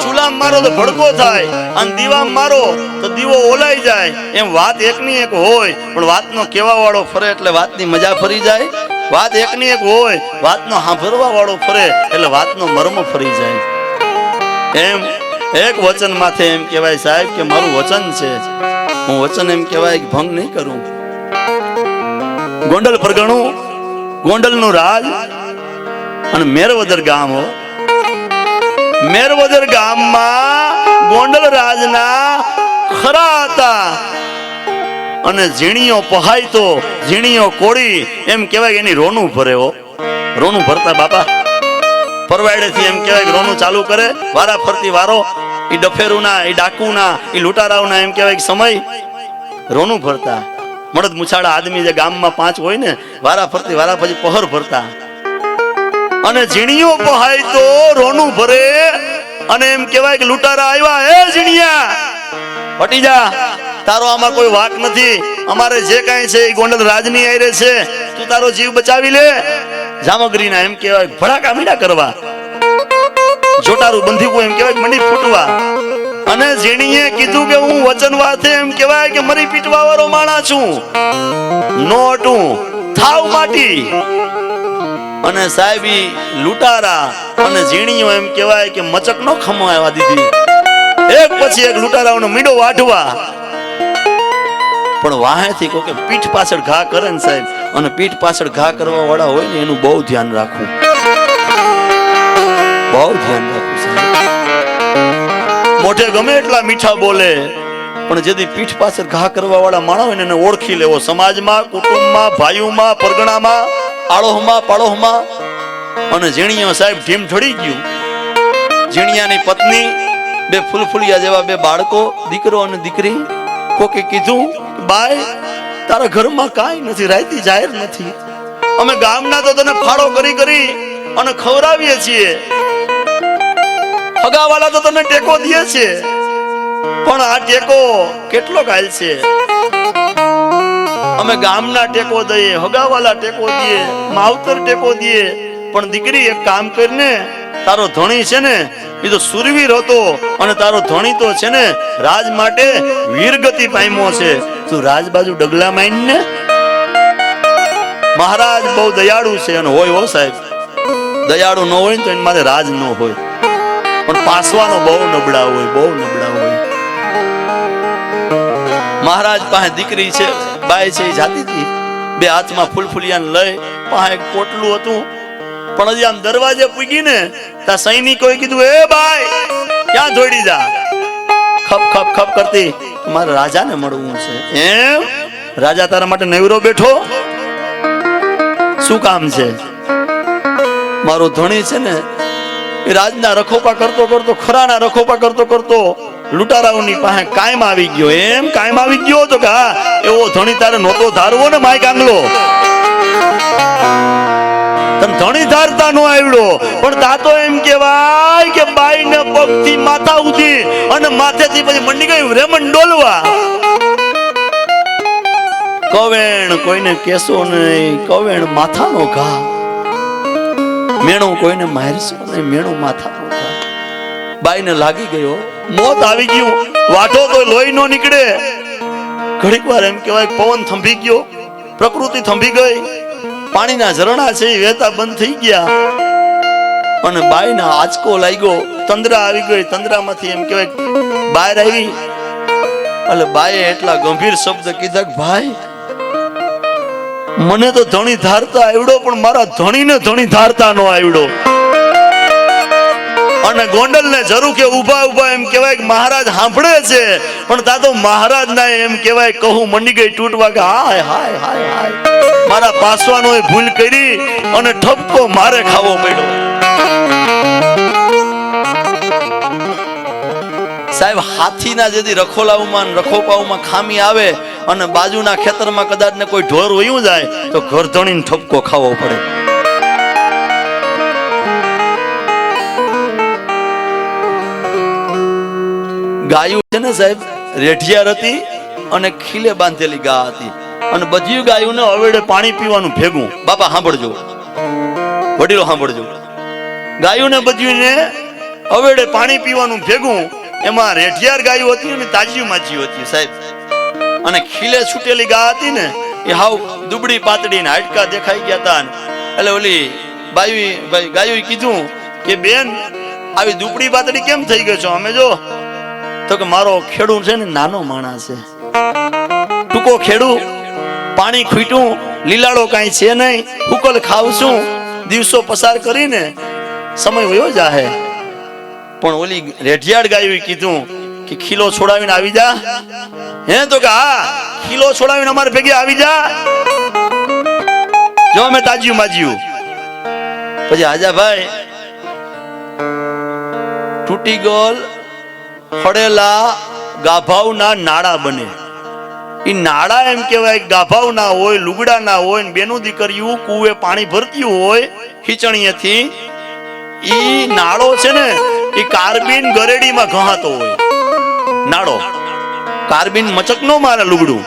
ચૂલામાં મારો તો ભડકો થાય, અને દીવામાં મારો તો દીવો ઓલાઈ જાય. એમ વાત એક ની એક હોય, પણ વાતનો કેવા વાળો ફરે એટલે વાતની મજા ફરી જાય. વાત એક ની એક હોય, વાતનો સાંભળવા વાળો ફરે એટલે વાતનો મર્મ ફરી જાય. એમ એક વચન માથે એમ કહેવાય સાહેબ કે મારું વચન છે, હું વચન એમ કહેવાય કે ભંગ નહીં કરું. ગોંડલ પરગણું, ગોંડલનું રાજ અને મેરવદર ગામ હો. મેરવદર ગામમાં ગોંડલ રાજના ખરા હતા, અને ઝીણીઓ પહાય તો ઝીણીઓ કોળી એમ કહેવાય એની રોનું ભરે હો. રોનું ભરતા બાપા, પરવાડેથી એમ કહેવાય કે રોનું ચાલુ કરે, વારા ફરતી વારો, એ ડફેરુના, એ ડાકુના, એ લૂંટારાઓના એમ કહેવાય કે સમય રોનું ભરતા. મળદ મુછાળા આદમી જે ગામમાં 5 હોય ને, વારા ફરતી વારા પછી પહર ભરતા. અને ઝીણીઓ પહાય તો રોનું ભરે, અને એમ કહેવાય કે લૂંટારા આવ્યા, એ ઝીણિયા હટી જા, તારો આમાં કોઈ વાક નથી, અમારે જે કાંઈ છે એ ગોંડલ રાજની આયરે છે, તું તારો જીવ બચાવી લે. જામગરીના એમ કહેવાય ભડાકા મીડા કરવા, જોટારું બંધીકું એમ કહેવાય મંડી ફૂટવા. અને ઝીણીએ કીધું કે હું વચન વાતે એમ કહેવાય કે મરી પીટવા વાળો માણા છું, નો હટું, થાવ માટી. અને સાહેબી લૂંટારા અને ઝીણીઓ એમ કહેવાય કે મચક નો ખમાવા દીધી, એક પછી એક લૂંટારાઓનો મીડો વાઢવા. પણ વાહેથી કહો કે પીઠ પાછળ ઘા કરે ને સાહેબ, અને પીઠ પાછળ ઘા કરવા વાળા હોય ને એનું બહુ ધ્યાન રાખવું, બહુ ધ્યાન રાખવું સાહેબ. મોઢે ગમે એટલા મીઠા બોલે, પણ જેથી પીઠ પાછળ ઘા કરવા વાળા માણસ હોય ને એને ઓળખી લેવો. સમાજમાં, કુટુંબમાં, ભાઈઓમાં, પરગણામાં, આળોહમાં, પાળોહમાં. અને ઝીણીઓ સાહેબ ઢીમ ઢળી ગયું. ઝીણિયાની પત્ની, 2 ફૂલફુલિયા જેવા 2 બાળકો, દીકરો અને દીકરી. કોકે કીધું, બાય તારા ઘરમાં કાંઈ નથી, રાયતી જાહેર નથી, અમે ગામના તો તને ફાળો કરી કરી અને ખવડાવીએ છીએ, હગાવાલા તો તને ટેકો દે છે, પણ આ ટેકો કેટલો કાલ છે? અમે ગામના ટેકો દઈએ, હગાવાલા ટેકો દઈએ, માવતર ટેકો દઈએ, પણ દીકરી એક કામ કરીને, તારો ધણી છે ને એ તો સુરવીર હતો, અને તારો ધણી તો છે ને રાજ માટે વીરગતિ પામ્યો છે, તું રાજ બાજુ ડગલા માઈન ને. મહારાજ બહુ દયાળુ છે, અને હોય હો સાહેબ, દયાળુ ન હોય ને તો એની માથે રાજ ન હોય, પણ પાસવાનો બહુ નબળા હોય, બહુ નબળા હોય. મહારાજ પાસે દીકરી છે, બાઈ છે, એ જાતી હતી, 2 હાથમાં ફૂલફુલિયાને લઈ, પાસે એક પોટલું હતું. પણ હજી આમ દરવાજે પૂગી ને તા સૈનિકોએ કીધું, એ બાઈ ક્યાં દોડી જા, ખપ ખપ ખપ કરતી, મારે રાજાને મળવું છે. એમ રાજા તારા માટે નવરો બેઠો, શું કામ છે? મારો ધણી છે ને એ રાજના રખોપા કરતો કરતો, ખરાના રખોપા કરતો કરતો લૂંટારાઓની પાસે કાયમ આવી ગયો. એમ કાયમ આવી ગયો તો કે હા, એવો ધણી તારે નહોતો ધારવો ને માય કાંગલો. તને ધણી ધારતા નો આવડ્યો પણ તાતો એમ કેવાય કે બાઈ ને પગ થી માથા ઉધી અને માથેથી પછી મંડી ગઈ રેમન ડોલવા. કવેણ કોઈને કેસો નહીં, કવેણ માથાનો ઘા. મેણું કોઈને મારશો નહીં, મેણું માથાનો ઘા. બાઈને લાગી ગયો, મોત આવી ગયું. વાટો તો લોહી નો નીકળે. ઘડીક વાર એમ કહેવાય પવન થંભી ગયો, પ્રકૃતિ થંભી ગઈ, પાણીના ઝરણા છે એ વહેતા બંધ થઈ ગયા અને બાઈના આંચકો લાગ્યો. તંદ્રા આવી ગઈ, તંદ્રામાંથી એમ કહેવાય બહાર આવી. એટલે બાઈએ એટલા ગંભીર શબ્દ કીધા કે ભાઈ મને તો ધણી ધારતા આવડ્યો પણ મારા ધણીને ધણી ધારતા નો આવડ્યો. અને ગોંડલ ને જરૂર કે ઉભા ઉભા એમ કહેવાય કે મહારાજ સાંભળે છે પણ તા તો મહારાજ ના એમ કહેવાય કહું મંડી ગઈ તૂટવા કે હાય હાય હાય હાય મારા પાસવાનો એ ભૂલ કરી અને ઠપકો મારે ખાવો પડ્યો. સાહેબ હાથીના જેથી રખોલાઓમાં રખોપાઓમાં ખામી આવે અને બાજુના ખેતરમાં કદાચ ને કોઈ ઢોર વયું જાય તો ઘર ધણીને ઠપકો ખાવો પડે. ગાયું છે ને સાહેબ રેઢિયાર હતી અને ખીલે બાંધેલી ગા હતી અને બધી ગાયોને હવેડે પાણી પીવાનું ભેગું. બાપા સાંભળજો, વડીલો સાંભળજો. ગાયોને બધીને હવેડે પાણી પીવાનું ભેગું. એમાં રેઢિયાર ગાયો હતી અને તાજી માજી હતી સાહેબ. અને ખીલે છૂટેલી ગા હતી ને એ હાવ દુબળી પાતળી ને હાડકા દેખાઈ ગયા હતા. એટલે ઓલી ગાયું કીધું કે બેન આવી દુબળી પાતળી કેમ થઈ ગયો છો? અમે જો તો કે મારો ખેડૂ છે ને નાનો માણસ છે, ટૂંકો ખેડૂ, પાણી ખૂટ્યું, લીલાડો કાંઈ છે નહીં, હુકલ ખાવશું, દિવસો પસાર કરીને સમય વયો જાહે. પણ ઓલી રેઢિયાળ ગાયું કીધું કે ખીલો છોડાવીને આવી જા. હે તો કે હા ખીલો છોડાવીને અમારે ભેગી આવી જા, જો અમે તાજ્યું માજ્યું. પછી આજાભાઈ તૂટી ગોલ ફળેલા ગાભાવના નાળા બને. એ નાળા એમ કહેવાય ગાભાવ ના હોય, લુગડા ના હોય, બેનું દીકરીયું કુએ પાણી ભરતી હોય ખીચણીએથી. ઈ નાળો છે ને એ કાર્બિન ગરેડીમાં ઘહાતો હોય. નાળો કાર્બિન મચક નો મારે લુગડું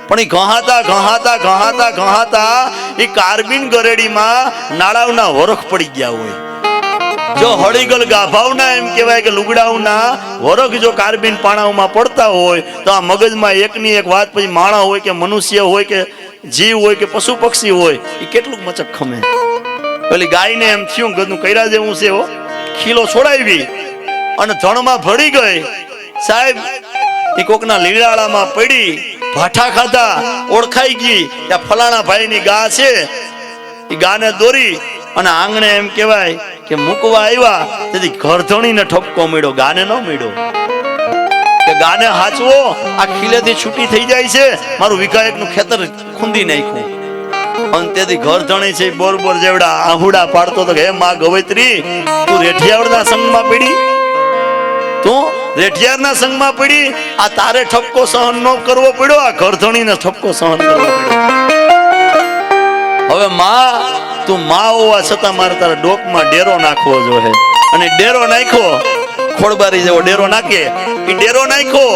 પણ એ ઘહાતા ઘહાતા ઘહાતા ઘહાતા એ કાર્બિન ગરેડીમાં નાળાઓના વરખ પડી ગયા હોય. જો હળીગલ ગાભાવના એમ કહેવાય કે લુગડાઓના વરખ જો કાર્બિન પાણાઓમાં પડતા હોય તો આ મગજમાં એકની એક વાત પછી માણસ હોય કે મનુષ્ય હોય કે જીવ હોય કે પશુ પક્ષી હોય એ કેટલું મચક ખમે. પેલી ગાયને એમ થયું ગદનું કર્યા જેવું છે. ખીલો છોડાવી અને ધણમાં ભળી ગઈ સાહેબ. એ કોકના લીલાળામાં પડી, ભાઠા ખાધા, ઓળખાઈ ગઈ કે ફલાણા ભાઈની ગા છે. એ ગાને દોરી અને આંગણે એમ કહેવાય કે મૂકવા આવ્યા તેથી ઘરધણીને ઠપકો મળ્યો, ગાને ન મળ્યો. કે ગાને હાચવો, આ ખીલેથી છૂટી થઈ જાય છે, મારું વિકાયકનું ખેતર ખૂંદી નાખ્યું. અને તેથી ઘરધણી છે બોર બોર જેવડા આહુડા પાડતો તો કે હે માં ગવૈત્રી તું રેઠિયાવડના સંગમાં પડી, તું રેઠિયારના સંગમાં પડી. આ તારે ઠપકો સહન ન કરવો પડ્યો, આ ઘરધણીને ઠપકો સહન કરવો પડ્યો. હવે માં તું માં હોવા છતાં મારે તારા ડોકમાં ડેરો નાખવો જોઈએ. અને ડેરો નાખ્યો, ખોડબારી જેવો ડેરો નાખે, એ ડેરો નાખ્યો.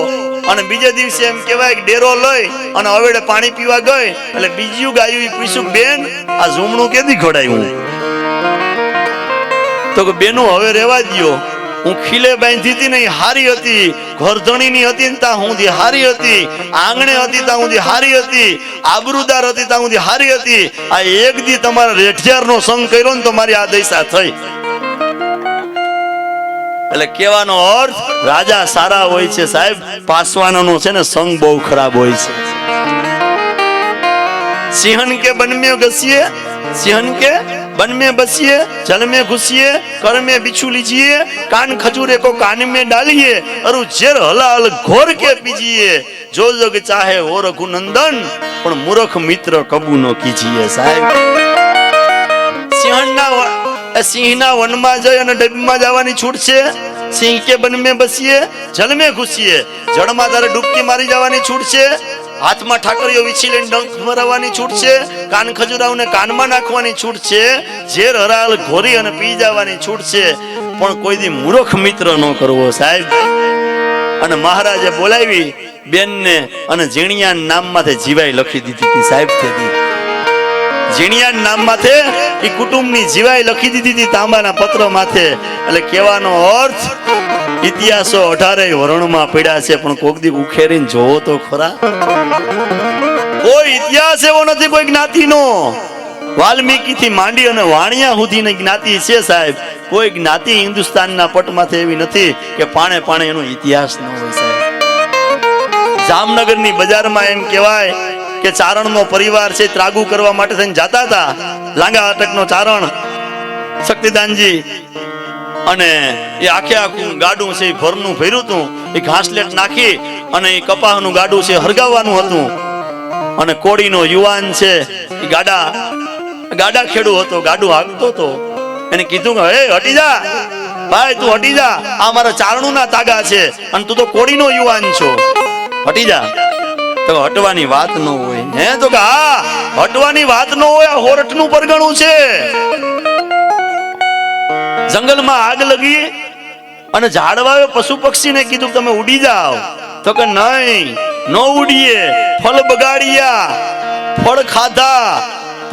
અને બીજે દિવસે એમ કહેવાય કે ડેરો લઈ અને હવેડે પાણી પીવા ગઈ. એટલે બીજું ગાયું પૂછ્યું બેન આ ઝૂમણું કેદી ઘડાયું? તો કે બેનું હવે રેવા દ્યો, હું ખીલે બાંધી હતી ને હારી હતી, ઘરધણીની હતી ને તા હું હારી હતી, આંગણે હતી તા હું હારી હતી, આબરૂદાર હતી તા હું હારી હતી. આ એક દી તમારા રેઠિયારનો સંગ કર્યો ને તો મારી આ દશા થઈ. એટલે કહેવાનો અર્થ રાજા સારા હોય છે સાહેબ, પાસવાનોનો છે ને સંગ બહુ ખરાબ હોય છે. સિંહન કે બન में घुसिए, सिंहन के बन में बसिए, जल में घुसिए, कर में बिछू लीजिए, कान खजूरे को कान में डालिए, और जेर हलाल घोर के पीजिए, जो जग चाहे वो रघुनंदन, पण मूर्ख मित्र कबू न कीजिए. साहेब સિંહના વનમાં જઈ અને ડબ્બીમાં જવાની છૂટ છે. સિંહ કે બન में बसिए, जल में घुसिए, જળમાં તારે ડૂબકી મારી જવાની છૂટ છે. હાથમાં ઠાકરીઓ વીછી લઈને ડંખ મરાવવાની છૂટ છે, કાન ખજૂરાવને કાનમાં નાખવાની છૂટ છે, ઝેર હરાલ ઘોરી અને પી જવાની છૂટ છે, પણ કોઈ દી મૂર્ખ મિત્ર ન કરવો સાહેબ. અને મહારાજે બોલાવી બેનને અને ઝીણિયા નામ માથે જીવાઈ લખી દીધી હતી સાહેબ. ઝીણિયા નામ માથે એ કુટુંબની જીવાઈ લખી દીધી હતી તાંબાના પત્ર માથે. એટલે કહેવાનો અર્થ ઇતિહાસો 18 વરણમાં પડ્યા છે, પણ કોક દી ઉખેરીને જોવો તો ખરા. કોઈ ઇતિહાસ એવો નથી કોઈ જ્ઞાતિનો. વાલ્મીકી થી માંડી અને વાણિયા સુધીની જ્ઞાતિ છે સાહેબ. કોઈ જ્ઞાતિ હિન્દુસ્તાનના પટમાંથી એવી નથી કે પાણે પાણે એનો ઇતિહાસ ન હોય સાહેબ. જામનગરની બજારમાં એમ કહેવાય કે ચારણનો પરિવાર છે ત્રાગુ કરવા માટે થઈને જતા હતા. લાંગા અટકનો ચારણ શક્તિદાનજી, અને એ આખે આખું ગાડું છે ભરનું ભર્યું હતું. એ ઘાસલેટ નાખી અને એ કપાહનું ગાડું છે હરગાવવાનું હતું. અને કોડીનો યુવાન છે એ ગાડા ખેડૂ હતો, ગાડું હાંકતો હતો. એને કીધું કે હે હટી જા ભાઈ, તું હટી જા, આ મારા ચારણું ના તાગા છે અને તું તો કોડીનો યુવાન છો, હટી જા. તો હટવાની વાત ન હોય. હે તો કે હા, હટવાની વાત ન હોય. આ હોરઠનું પરગણું છે. જંગલમાં આગ લગી અને ઝાડવાએ પશુ પક્ષીને કીધું તમે ઉડી જાઓ. તો કે નહીં, ન ઉડીએ. ફળ બગાડિયા, ફળ ખાધા,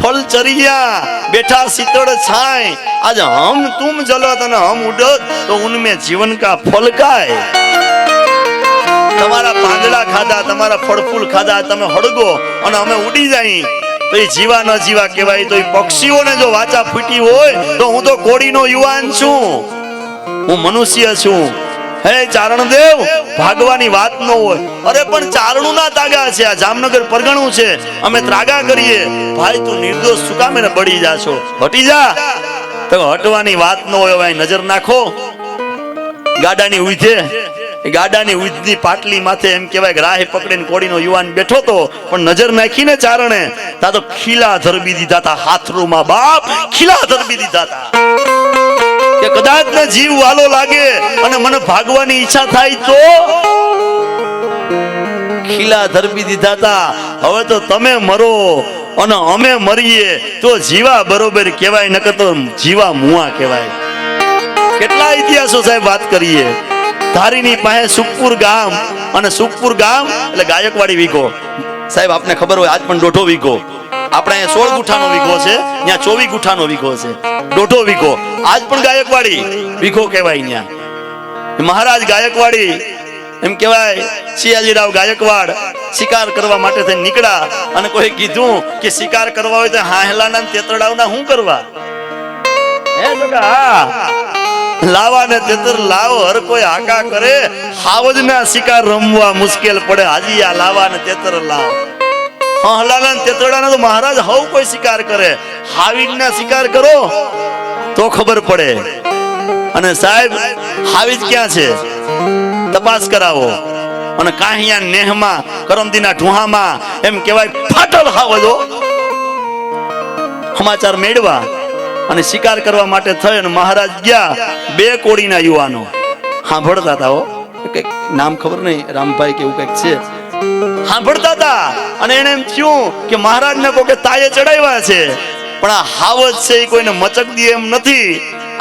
ફળ ચરિયા, બેઠા શીતળ છાય. आज हम तुम जलत અને हम उड़त तो उनमें जीवन का फल काय. તમારા પાંદડા ખાધા, તમારા ફળ ફૂલ ખાધા, તમે હળગો અને અમે ઉડી જાય તો એ જીવા ન જીવા કહેવાય. તો એ પક્ષીઓને જો વાચા ફૂટી હોય તો હું તો કોડીનો યુવાન છું, હું મનુષ્ય છું. હે ચારણદેવ, ભાગવાની વાત ન હોય. અરે પણ ચારણું ના તાગા છે, આ જામનગર પરગણું છે, અમે ત્રાગા કરીએ. ભાઈ તું નિર્દોષ શું કામ એને બળી જાશો, હટી જા. તો હટવાની વાત ન હોય. ભાઈ નજર નાખો ગાડાની ઉઈધે, ગાડાની ઉઈધની પાટલી માથે એમ કહેવાય કે રાહે પકડીને કોડીનો યુવાન બેઠો તો, પણ નજર નાખીને ચારણે તા તો ખીલા ધરબી દીધા હતા. હાથરૂમાં બાપ ખીલા ધરબી દીધા હતા કે કદાચ ને જીવ વાલો લાગે અને મને ભાગવાની ઈચ્છા થાય તો. ખીલા ધરબી દીધા હતા. હવે તો તમે મરો અને અમે મરીએ તો જીવા બરોબર કહેવાય, નકર તો જીવા મુવા કહેવાય. કેટલા ઇતિહાસો સાહેબ વાત કરીએ. ધારીની પાસે સુખપુર ગામ, અને સુખપુર ગામ એટલે ગાયકવાડી વીઘો સાહેબ. આપને ખબર હોય આજ પણ 1.5 વીઘો. આપણે અહીંયા 16 ગુઠાનો વીઘો છે, ત્યાં 24 ગુઠાનો વીઘો છે. 1.5 વીઘો આજ પણ ગાયકવાડી વીઘો કહેવાય. ત્યાં મહારાજ ગાયકવાડી એમ કહેવાય સિયાજીરાવ ગાયકવાડ શિકાર કરવા માટે થઈને નીકળ્યા. અને કોઈ કીધું કે શિકાર કરવા હોય તો હાહેલાના તેતરડાવના શું કરવા? હે તો કે હા, લાવા ને તેતર લાવ, હર કોઈ હાકા કરે. હાવજના શિકાર રમવા મુશ્કેલ પડે, હાજી આ લાવા ને તેતર લાવ. હલાલા ને તેતરડાના તો મહારાજ હવ કોઈ શિકાર કરે. હાવીજના શિકાર કરો તો ખબર પડે. અને સાહેબ હાવીજ ક્યાં છે તપાસ કરાવો. અને કાહિયા નેહમાં કરમદીના ઢુહામાં એમ કહેવાય ફાટલ હાવજો સમાચાર મેળવા અને શિકાર કરવા માટે થઈ અને મહારાજ ગયા. 2 કોડીના યુવાનો સાંભળતા હતા. હો કઈક નામ ખબર નહીં, રામભાઈ કે એવું કઈક છે, સાંભળતા હતા. અને એને એમ થયું કે મહારાજને કોઈ તાયે ચડાવ્યા છે, પણ આ હાવજ છે એ કોઈને મચક દે એમ નથી.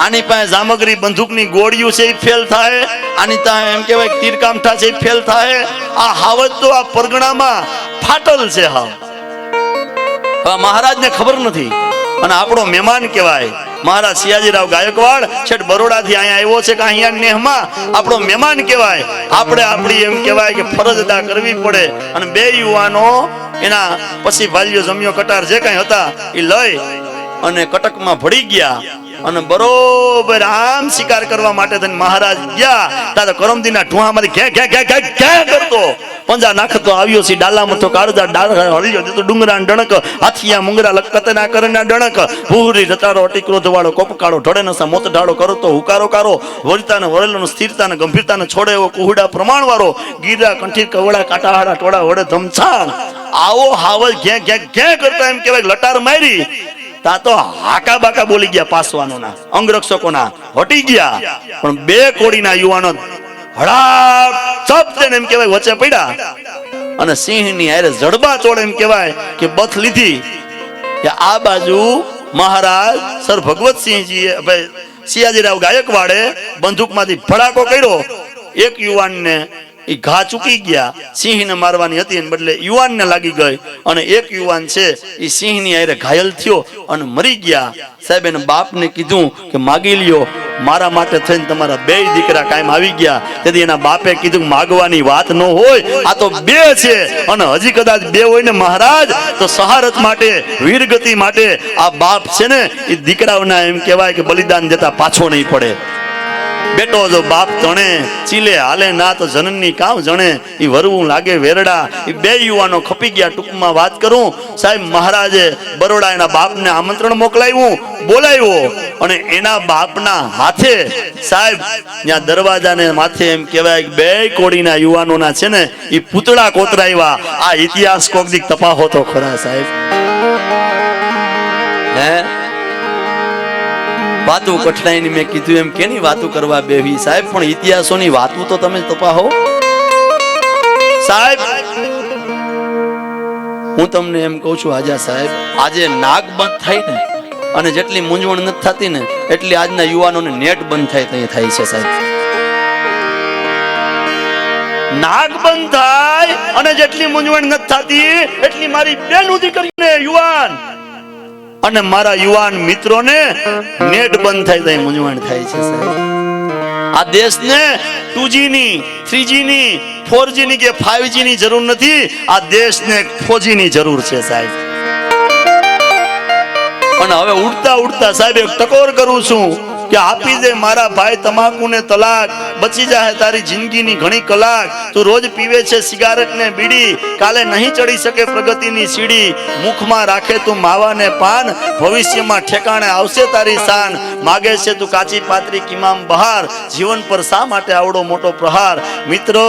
આની પાસે જામગરી બંદૂકની ગોળીઓ છે એ ફેલ થાય, આની પાસે એમ કહેવાય તીરકામઠા છે એ ફેલ થાય. આ હાવજ તો આ પરગણામાં ફાટલ છે. હા, મહારાજને ખબર નથી. અને આપણો મહેમાન કહેવાય મહારાજ સિયાજીરાવ ગાયકવાડ છેટ બરોડા થી અહીંયા આવ્યો છે કે અહીંયા નેહમાં આપણો મહેમાન કહેવાય. આપણે આપણી એમ કહેવાય કે ફરજ અદા કરવી પડે. અને 2 યુવાનો એના પછી ભાલ્યો જમ્યો કટાર જે કઈ હતા એ લઈ અને કટકમાં ભળી ગયા. અને બરોબર આમ શિકાર કરવા માટે થઈને મહારાજ ગયા. તારે કરમદીના ઢુહામાંથી ઘે ઘે ઘે ઘે ઘે કરતો પંજા નાખતો આવ્યો છે. ડાલા મથો કાળજા ડાળ હળિયો દેતો ડુંગરા ડણક, હાથિયા મુંગરા લકતના કરના ડણક, ભૂરી રતારો અટીક્રોધ વાળો કોપકાળો ઢોળે નસા મોત ઢાળો કરતો હુકારો કારો, વરિતાને વરેલનો સ્થિરતાને ગંભીરતાને છોડે એવો કુહડા પ્રમાણ વાળો, ગીરા કંઠી કવડા કાટાહાડા ટોળા વડે ધમછાણ. આવો હાવલ ઘે ઘે ઘે કરતા એમ કહેવાય લટાર મારી. તા તો હાકા બાકા બોલી ગયા પાસવાનોના, અંગરક્ષકોના હટી ગયા. પણ 2 કોડીના યુવાનો હળાપ ચપ થઈને એમ કહેવાય વચ્ચે પડ્યા. અને સિંહની હારે જડબા તોડે એમ કહેવાય કે બથ લીધી કે આ બાજુ મહારાજ સર ભગવતસિંહજીએ ભાઈ સિયાજીરાવ ગાયકવાડે બંદૂકમાંથી ભડાકો કર્યો, એક યુવાનને એ ઘા ચૂકી ગયા, સિંહને મારવાની હતી એને બદલે યુવાનને લાગી ગઈ અને એક યુવાન છે એ સિંહની હારે ઘાયલ થયો અને મરી ગયા. સાહેબ એને બાપને કીધું કે માગી લ્યો, મારા માટે થઈને તમારા બે દીકરા કાયમ આવી ગયા. તેથી એના બાપે કીધું માગવાની વાત ન હોય, આ તો બે છે અને હજી કદાચ બે હોય ને મહારાજ તો સહારત માટે વીરગતિ માટે આ બાપ છે ને એ દીકરાઓના એમ કહેવાય કે બલિદાન દેતા પાછો નહીં પડે. બેટો જો બાપ તણે ચીલે હાલે ના તો જનનની કામ જણે, એ વરવું લાગે વેરડા. એ બે યુવાનો ખપી ગયા. ટૂંકમાં વાત કરું સાહેબ, મહારાજે બરોડા એના બાપને આમંત્રણ મોકલાવ્યું, બોલાવ્યો અને એના બાપના હાથે સાહેબ ત્યાં દરવાજાને માથે એમ કહેવાય કે બે કોડીના યુવાનોના છે ને એ પૂતળા કોતરાવ્યા. આ ઇતિહાસ કોક દીક તપાહો તો ખરા સાહેબ. હે વાતું કઠણાઈની મેં કીધું એમ કેની વાતું કરવા બેવી સાહેબ, પણ ઇતિહાસોની વાતું તો તમે તપાહો સાહેબ. હું તમને એમ કહું છું આજા સાહેબ, આજે નાક બંધ થાય ને અને જેટલી મૂંઝવણ નથી થતી ને એટલી આજના યુવાનોને નેટ બંધ થાય ત્યાં થાય છે સાહેબ. નાક બંધ થાય અને જેટલી મૂંઝવણ નથી થતી એટલી મારી બેનું દીકરીને યુવાન અને મારા યુવાન મિત્રોને નેટ બંધ થાય તો મૂંઝવણ થાય છે સાહેબ. આ દેશને 2G ની 3G ની 4G ની કે 5G ની જરૂર નથી, આ દેશને 4G ની જરૂર છે સાહેબ. અને હવે ઉડતા ઉડતા સાહેબ એક ટકોર કરું છું કે આપી દે મારા ભાઈ તમાકુને તલાક, બચી જાય તારી જિંદગીની ઘણી કલાક. તું રોજ પીવે છે સિગારેટ ને બીડી, કાલે નહીં ચડી શકે પ્રગતિની સીડી. મુખમાં રાખે તું માવાને પાન, ભવિષ્યમાં ઠેકાણે આવશે તારી શાન. માગે છે તું કાચી પાતરી કિમામ બહાર, જીવન પર શા માટે આવડો મોટો પ્રહાર. મિત્રો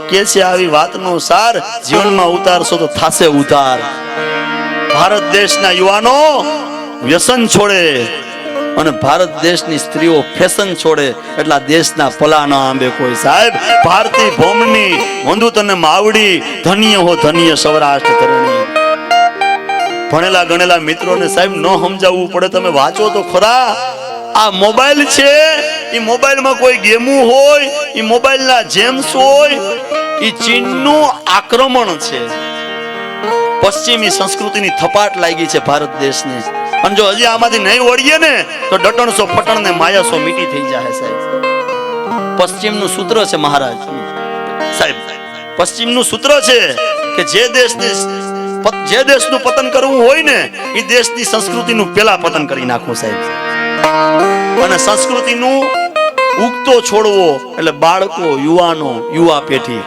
કે છે આવી વાતનો સાર, જીવનમાં ઉતારશો તો થાશે ઉધાર. ભારત દેશના યુવાનો વ્યસન છોડે અને ભારત દેશની સ્ત્રીઓ ફેશન છોડે એટલા દેશના પલા ન આંબે કોઈ સાહેબ. ભારતીય ભૌમની વંદુ તને માવડી, ધન્ય હો ધન્ય સૌરાષ્ટ્ર ધરણી. ભણેલા ગણેલા મિત્રોને સાહેબ ન સમજાવવું પડે, તમે વાંચો તો ખરા. આ મોબાઈલ છે, એ મોબાઈલમાં કોઈ ગેમો હોય, એ મોબાઈલના જેમ્સ હોય, એ ચીનનું આક્રમણ છે. પશ્ચિમી સંસ્કૃતિની થપાટ લાગી છે ભારત દેશને. અને જો હજી આમાંથી નહીં વળીએ ને તો ડટણસો ફટણ ને માયાસો મીટી થઈ જાય સાહેબ. પશ્ચિમનું સૂત્ર છે મહારાજ સાહેબ, પશ્ચિમનું સૂત્ર છે કે જે દેશનું પતન કરવું હોય ને એ દેશની સંસ્કૃતિનું પેલા પતન કરી નાખવું સાહેબ. અને સંસ્કૃતિનું ઉગતો છોડવો એટલે બાળકો, યુવાનો, યુવા પેઢી.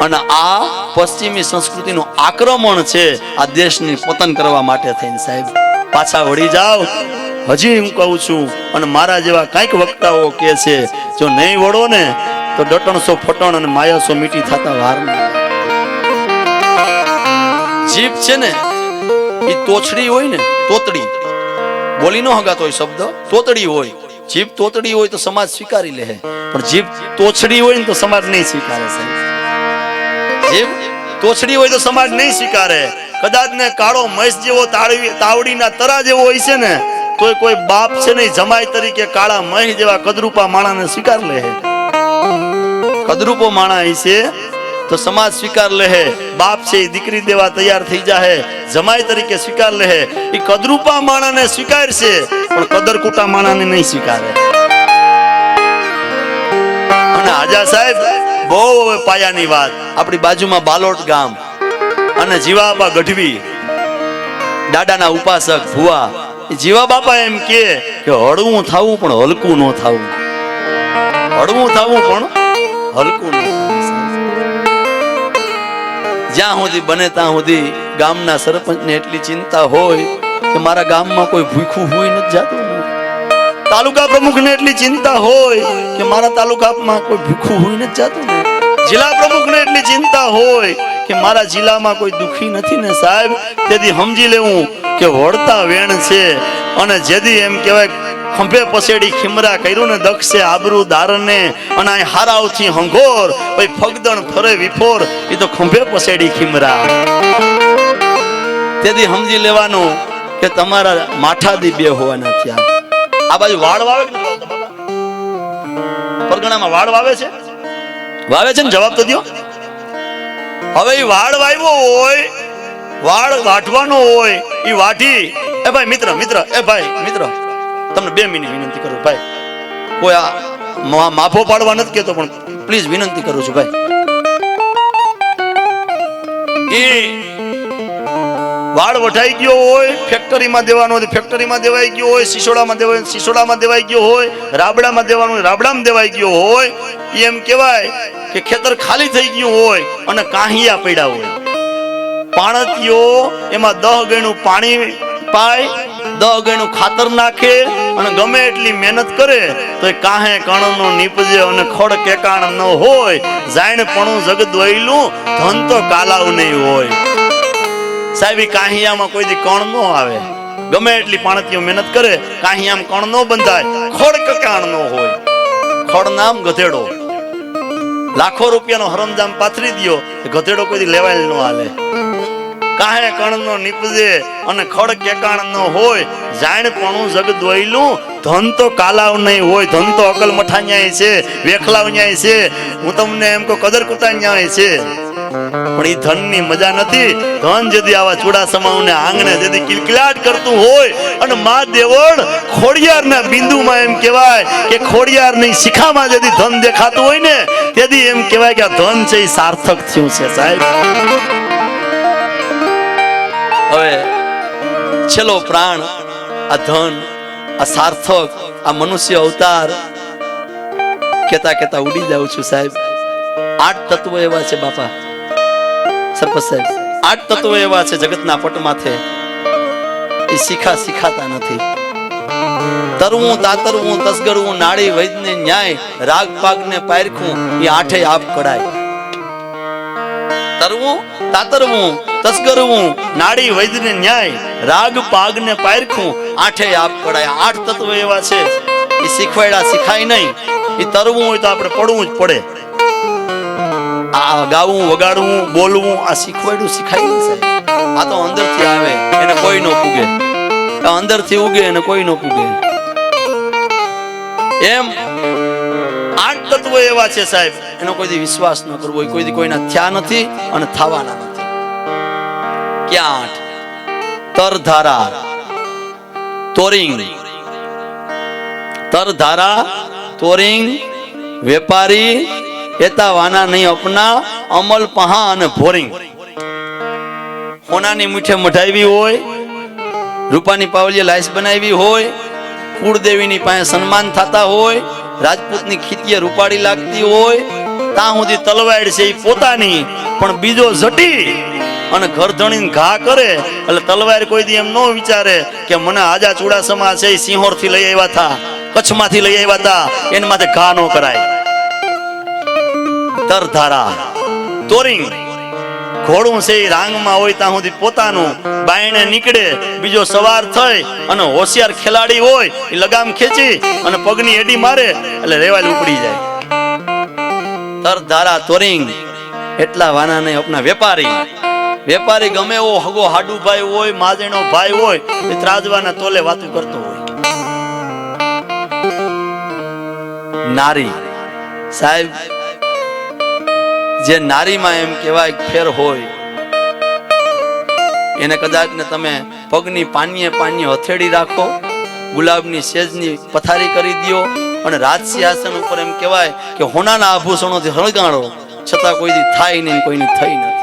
અને આ પશ્ચિમી સંસ્કૃતિનું આક્રમણ છે આ દેશની પતન કરવા માટે થઈને સાહેબ. પાછા વળી જાવ, હજી હું કહું છું અને મારા જેવા કઈક વક્તાઓ કે છે જો નહીં વળો ને તો ડટણસો ફટણ અને માયાસો મીટી થતા વાર નહીં. જીભ છે ને એ તોછડી હોય ને, તોતડી બોલી નો હગાતો હોય શબ્દ, તોતડી હોય. જીભ તોતડી હોય તો સમાજ સ્વીકારી લે, પણ જીભ તોછડી હોય ને તો સમાજ નહીં સ્વીકારે સાહેબ. જીભ તોછડી હોય તો સમાજ નહીં સ્વીકારે. કદાચ ને કાળો મહેશ જેવો તાવડીના તરા જેવો હોય છે ને તોય કોઈ બાપ છે ને જમાઈ તરીકે કાળા મહેશ જેવા કદરૂપા માણાને સ્વીકાર લે. કદરૂપો માણા છે તો સમાજ સ્વીકાર લે. બાપ છે એ દીકરી દેવા તૈયાર થઈ જાય, જમાઈ તરીકે સ્વીકાર લે. એ કદરૂપા માણાને સ્વીકારશે પણ કદરકુટા માણાને નહીં સ્વીકારે. અને આજા સાહેબ બહુ હવે પાયાની વાત, આપણી બાજુમાં બાલોટ ગામ અને જીવાબા ગઢવી દાદાના ઉપાસક ભુવા, જીવા બાપા એમ કે હળવું થવું પણ હલકું ન થવું. હળવું થવું પણ હલકું ન થવું. જ્યાં સુધી બને ત્યાં સુધી ગામના સરપંચને એટલી ચિંતા હોય કે મારા ગામમાં કોઈ ભૂખું હોય નથી જાતું. તાલુકા પ્રમુખને એટલી ચિંતા હોય કે મારા તાલુકામાં કોઈ ભૂખું હોય નથી જાતું. જિલ્લા પ્રમુખને એટલી ચિંતા હોય કે મારા જિલ્લામાં કોઈ દુખી નથી ને સાહેબ. તેથી સમજી લેવું કે વળતા વેણ છે અને જેથી એમ કહેવાય ખંભે પસેડી ખીમરા કર્યું ને દક્ષે આબરૂ દારને અને આ હારાવથી હંગોર ભાઈ ફગદણ ફરે વિફોર એ તો ખંભે પસેડી ખીમરા તેથી સમજી લેવાનું કે તમારા માથાદી બે હોવાના થયા આ બાજુ વાળ વાવે કે નથી વાવતા બાબા પરગણામાં વાળ વાવે છે ને જવાબ તો દો હવે એ વાળ વાવ્યો હોય વાળ વાઢવાનો હોય એ વાઢી એ ભાઈ મિત્ર તમને 2 મિનિટ વિનંતી કરું ભાઈ કોઈ આ માફો પાડવા નથી કેતો પણ પ્લીઝ વિનંતી કરું છું ભાઈ એ વાળ વઢાઈ ગયો હોય ફેક્ટરીમાં દેવાનો હોય ફેક્ટરીમાં દેવાઈ ગયો હોય સિસોડામાં દેવાઈ ગયો હોય રાબડામાં દેવાનો હોય રાબડામાં દેવાઈ ગયો હોય એમ કહેવાય કે ખેતર ખાલી થઈ ગયું હોય અને કાહિયા પડ્યા હોય પાણતીઓ એમાં 10 ગણું પાણી પાય 10 ગણું ખાતર નાખે અને ગમે એટલી મહેનત કરે તો એ કાહે કણનો નીપજે અને ખોડ કેકાણ ન હોય જાણપણું જગત વૈલું ધન તો કાલાવ નહીં હોય સાહેબ કાહિયામાં કોઈ દી કણ ન આવે ગમે એટલી પાણતીઓ મહેનત કરે કાહિયામાં કણ ન બંધાય ખોડ કેકાણ ન હોય ખોડ નામ ગધેડો લાખો રૂપિયાનો હરમજામ પાથરી દિયો ગધેડો કોઈ દી લેવાય ન હાલે કાહે કણનો નીપજે અને ખડ કેકાણ ન હોય જાણપણું જગત વૈલું ધન તો કાલાવ નહીં હોય ધન તો અકલ મઠા ન્યાય છે વેખલાવ ન્યાય છે હું તમને એમ કહું કદર કુતા ન્યાય છે પણ એ ધનની મજા નથી ધન જેથી આવા ચૂડાસમાઓને આંગણે જેથી કિલકિલાટ કરતું હોય અને મા દેવળ ખોડિયારના બિંદુમાં એમ કહેવાય કે ખોડિયારની શિખામાં જેથી ધન દેખાતું હોય ને તેથી એમ કહેવાય કે આ ધન છે એ સાર્થક થયું છે સાહેબ હવે છેલ્લો પ્રાણ આ ધન આ સાર્થક આ મનુષ્ય અવતાર કેતા ઉડી જાઉં છું સાહેબ 8 તત્વો એવા છે બાપા સરપંચ સાહેબ 8 તત્વો એવા છે જગતના પટમાથે એ શીખાતા નથી તરવું તાતરવું તસગરવું નાળી વૈદને ન્યાય રાગ પાગને પારખું એ 8 આપ કડાય તરવું તાતરવું તસગરવું નાળી વૈદને ન્યાય રાગ પાગને પારખું 8 આપ કડાય 8 તત્વો એવા છે એ શીખાય નહીં એ તરવું હોય તો આપણે પડવું જ પડે આ ગાવું વગાડવું બોલવું આ શીખાય નહીં સાહેબ આ તો અંદરથી આવે એને કોઈ ન પૂગે અંદરથી ઉગે એને કોઈ ન પૂગે એમ 8 તત્વો એવા છે સાહેબ એનો કોઈ વિશ્વાસ ન કરવો કોઈ કોઈના થયા નથી અને થવાના નથી ક્યાં 8 તરધારા તોરિંગ વેપારી એતા વાના નહીં અપના અમલ પહા અને ભોરિંગ હોનાની મીઠે મઢાવી હોય રૂપાની પાવલીએ લાઈસ બનાવી હોય કુળદેવીની પાસે સન્માન થતા હોય રાજપૂતની ખીતીએ રૂપાડી લાગતી હોય ત્યાં સુધી તલવાડ છે એ પોતાની પણ બીજો જટી અને ઘર ધણીને ઘા કરે એટલે તલવાર કોઈ દી એમ ન વિચારે કે મને આજા ચૂડાસમા છે એ સિંહોર થી લઈ આવ્યા હતા કચ્છમાંથી લઈ આવ્યા હતા એના માથે ઘા ન કરાય તરધારા તોરિંગ ઘોડું છે એ રાંગમાં હોય ત્યાં સુધી પોતાનું બાયણે નીકળે બીજો સવાર થઈ અને હોશિયાર ખેલાડી હોય એ લગામ ખેંચી અને પગની એડી મારે એટલે રેવાલ ઉપડી જાય તરધારા તોરિંગ એટલા વાના નહીં આપના વેપારી ગમે એવો હગો હાડુ ભાઈ હોય માજેનો ભાઈ હોય એ ત્રાજવાના તોલે વાતું કરતો હોય નારી સાહેબ જે નારીમાં એમ કહેવાય ફેર હોય એને કદાચ ને તમે પગની પાનીએ હથેળી રાખો ગુલાબની સેજની પથારી કરી દો અને રાજસિંહાસન ઉપર એમ કહેવાય કે હોનાના આભૂષણોથી હળગાડો છતાં કોઈ દી થાય નહીં કોઈની થઈ નથી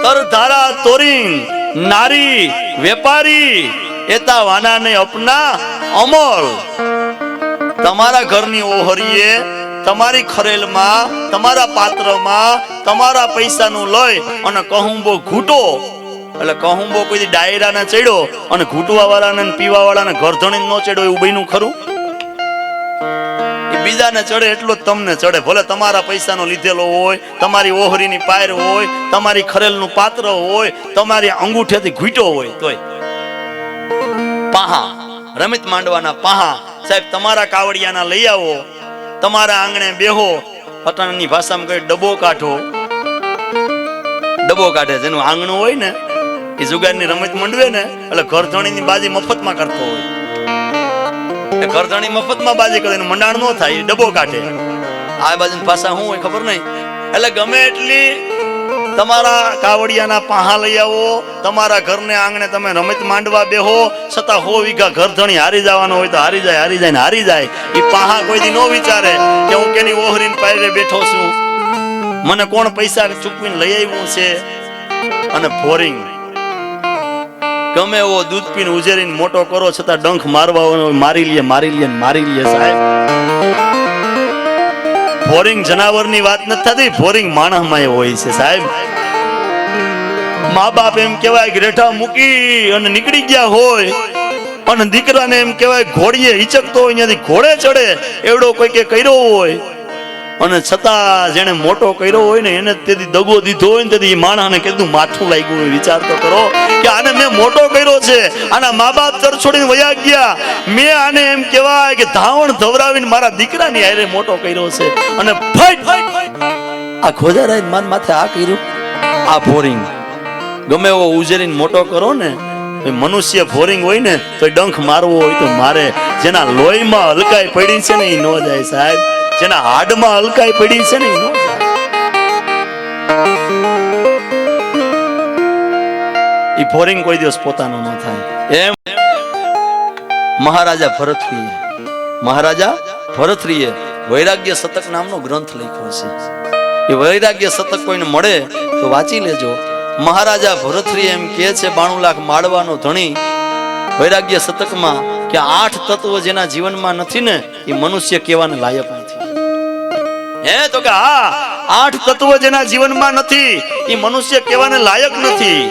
તરધારા તોરિંગ નારી વેપારી એતા વાના ને અપના અમલ તમારા ઘરની ઓહરીએ તમારી ખરેલમાં તમારા પાત્રમાં તમારા પૈસાનું લઈ અને કહુંબો ઘૂંટો એટલે કહુંબો કોઈ ડાયરાને ચડ્યો અને ઘૂંટવા વાળાને પીવા વાળાને ઘર ધણી ન ચડ્યો એવું બન્યું ખરું એ બીજાને ચડે એટલો જ તમને ચડે ભલે તમારા પૈસાનો લીધેલો હોય તમારી ઓહરીની પાયર હોય તમારી ખરેલનું પાત્ર હોય તમારી અંગૂઠેથી ઘૂંટો હોય તોય પાહા, રમિત માંડવાના પાહા સાહેબ તમારા કાવડિયાના લઈ આવો, તમારા આંગણે બેહો, પટણની ભાષામાં કહે ડબો કાઢો. ડબો કાઢે, જેનું આંગણું હોય ને એ જુગારની રમત મંડવે ને એટલે ઘરધણીની બાજી મફતમાં કરતો હોય. એ ઘરધણી મફતમાં બાજી કરે, એનું મંડાણ ન થાય, એ ડબો કાઢે. આ બાજુની ભાષા શું હોય ખબર નહીં. એટલે ગમે એટલી તમારા કાવડિયાના પાહા લઈ આવો, તમારા ઘરને આંગણે તમે રમત માંડવા બેહો, છતાં 100 વીઘા ઘરધણી હારી જવાનો હોય તો હારી જાય, હારી જાય ને હારી જાય. એ પાહા કોઈ દી ન વિચારે કે હું કેની ઓહરીને પાયરે બેઠો છું, મને કોણ પૈસા ચૂકવીને લઈ આવ્યું છે. અને ફોરિંગ ગમે એવો દૂધ પીને ઉજેરીને મોટો કરો, છતાં ડંખ મારવા મારી લે, મારી લે, મારી લે. સાહેબ ફોરિંગ જનાવરની વાત નથી થતી, ફોરિંગ માણસમાં હોય છે. સાહેબ મા બાપ એમ કહેવાય કે રેઠા મૂકી અને નીકળી ગયા હોય, અને દીકરાને એમ કહેવાય ઘોડીએ હિચકતો હોય, ત્યાંથી ઘોડે ચડે એવડો કોઈ કે કર્યો હોય, અને છતાં જેને મોટો કર્યો હોય ને એને તેથી દગો દીધો હોય ને તેથી માણસને કીધું માથું લાગ્યું હોય. વિચાર તો કરો કે આને મેં મોટો કર્યો છે, આના મા બાપ તર છોડીને વયા ગયા, મેં આને એમ કહેવાય કે ધાવણ ધવરાવીને મારા દીકરાની હારે મોટો કર્યો છે, અને આ ખોજારાય માન માથે આ કર્યું. આ ફોરિંગ ગમે એવો ઉજેરીને મોટો કરો ને, મનુષ્ય ફોરિંગ હોય ને તો ડંખ મારવો હોય તો મારે. જેના લોહીમાં હલકાઈ પડી છે ને એ ન જાય. સાહેબ જેના હાડમાં હલકાઈ પડી છે ને એ ન જાય. એ ફોરિંગ કોઈ દિવસ પોતાનો ન થાય. એમ મહારાજા ભરતરીએ વૈરાગ્ય શતક નામનો ગ્રંથ લખ્યો છે. એ વૈરાગ્ય શતક કોઈને મળે તો વાંચી લેજો. મહારાજા ભરતરી એમ કહે છે 92 લાખ માળવાનો ધણી વૈરાગ્ય શતકમાં કે 8 તત્વો જેના જીવનમાં નથી ને એ મનુષ્ય કહેવાને લાયક નથી. હે તો કે હા, 8 તત્વો જેના જીવનમાં નથી એ મનુષ્ય કહેવાને લાયક નથી.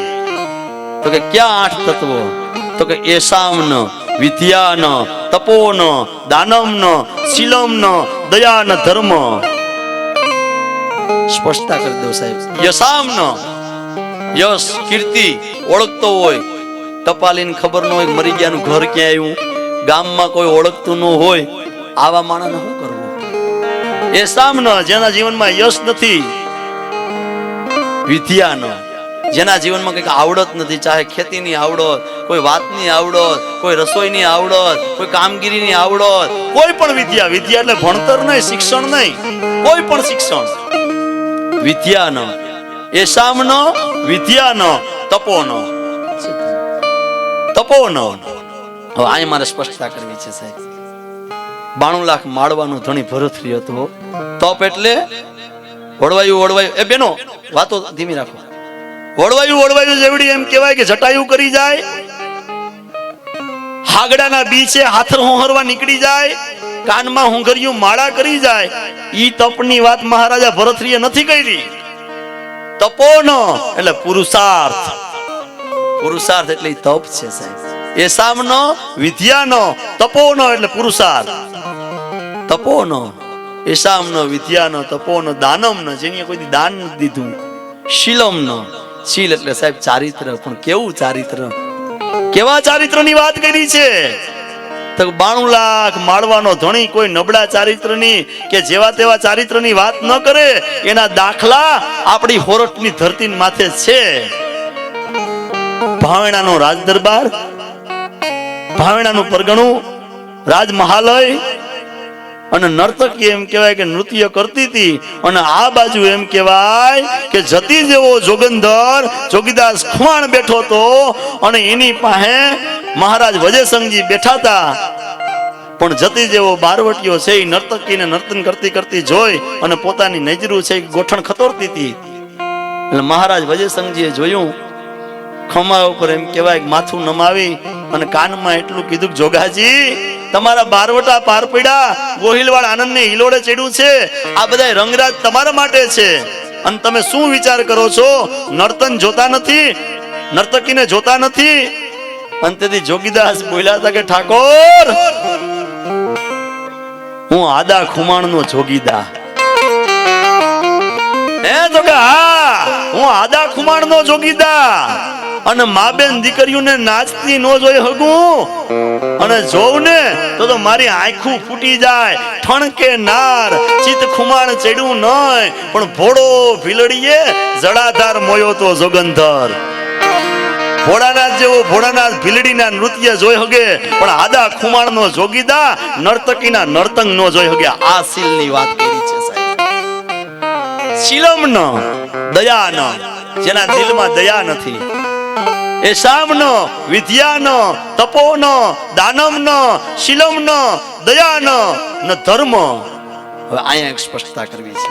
તો કે ક્યાં 8 તત્વો? તો કે એસામન, વિદ્યાન, તપોન, દાનમન, શીલમન, દયાન, ધર્મ. સ્પષ્ટતા કરી દો સાહેબ. યસામન યશ કીર્તિ ઓળખતો હોય, ટપાલીને ખબર ન હોય મરી ગયાનું ઘર ક્યાં આવ્યું, ગામમાં કોઈ ઓળખતું ન હોય, આવા માણસને શું કરવું? એ સામનો જેના જીવનમાં યશ નથી, વિદ્યાનો જેના જીવનમાં કઈક આવડત નથી, ચાહે ખેતીની આવડત, કોઈ વાતની આવડત, કોઈ રસોઈની આવડત, કોઈ કામગીરીની આવડત, કોઈ પણ વિદ્યા. વિદ્યા એટલે ભણતર નહીં, શિક્ષણ નહીં, કોઈ પણ શિક્ષણ. વિદ્યાનો એસામનો, વિદ્યાનો, તપોનો. તપોનો હવે અહીં મારે સ્પષ્ટતા કરવી છે સાહેબ. 92 લાખ માળવાનો ધણી ભરતરી હતો. તપ એટલે વળવાયું. એ બેનો વાતો ધીમી રાખો. વળવાયું જેવડી એમ કહેવાય કે જટાયું કરી જાય, હાગડાના બી છે હાથર હોહરવા નીકળી જાય, કાનમાં હુંઘરિયું માળા કરી જાય. ઈ તપની વાત મહારાજા ભરતરીએ નથી કરી. તપોનો એટલે પુરુષાર્થ. પુરુષાર્થ એટલે તપ છે સાહેબ. એસામનો, વિદ્યાનો, તપોનો એટલે પુરુષાર્થ. તપોનો, એસામનો, વિદ્યાનો, તપોનો, દાનમનો જેને કોઈ દાન નથી દીધું. શીલમનો, શીલ એટલે સાહેબ ચારિત્ર. પણ કેવું ચારિત્ર? કેવા ચારિત્રની વાત કરી છે? તો 92 લાખ માળવાનો ધણી કોઈ નબળા ચારિત્રની કે જેવા તેવા ચારિત્રની વાત ન કરે. એના દાખલા આપણી હોરઠની ધરતી માથે છે. ભાવેણાનો રાજ દરબાર, ભાવેણાનું પરગણું, રાજમહાલય, અને નર્તકી એમ કહેવાય કે નૃત્ય કરતી હતી, અને આ બાજુ એમ કહેવાય કે જતી જેવો જોગંધર જોગીદાસ ખુવાણ બેઠો હતો, અને એની પાસે મહારાજ વજયસંગજી બેઠા હતા. પણ જતી જેવો બારવટીયો છે એ નર્તકીને નર્તન કરતી કરતી જોઈ અને પોતાની નજરું છે ગોઠણ ખતોરતી હતી. એટલે મહારાજ વજયસંગજીએ જોયું, ખમા ઉપર એમ કહેવાય માથું નમાવી અને કાનમાં એટલું કીધું, જોગાજી તમારા બારવટા પાર પડ્યા, ગોહિલવાડ આનંદને હિલોડે ચડ્યું છે, આ બધા રંગરાજ તમારા માટે છે, અને તમે શું વિચાર કરો છો? નર્તન જોતા નથી, નર્તકીને જોતા નથી? અંતેથી જોગીદાસ બોલ્યા હતા કે ઠાકોર, હું આદા ખુમાણનો જોગીદા. હે તો કે હા, હું આદા ખુમાણનો જોગીદા. અને મા બેન દીકરીઓને નાચતી ન જોઈ હગું અને જોઉં ને તો મારી આંખું ફૂટી જાય. ઠણકે નાર ચિત ખુમાણ ચડ્યું નય, પણ ભોળો ભીલડીએ જડાધાર મોયો તો જોગંધર. ભોળાનાથ જેવો ભોળાનાથ ભીલડીના નૃત્ય જોઈ હગે, પણ આદા ખુમાણનો જોગીદા નર્તકીના નર્તંગ નો જોઈ હગે. આ શીલની વાત કરી છે સાહેબ. શીલમનો દયાનો, જેના દિલમાં દયા નથી, એ શામનો વિદ્યાનો તપોનો દાનમનો શીલમનો દયાનો ન ધર્મ. હવે અહીંયા એક સ્પષ્ટતા કરવી છે.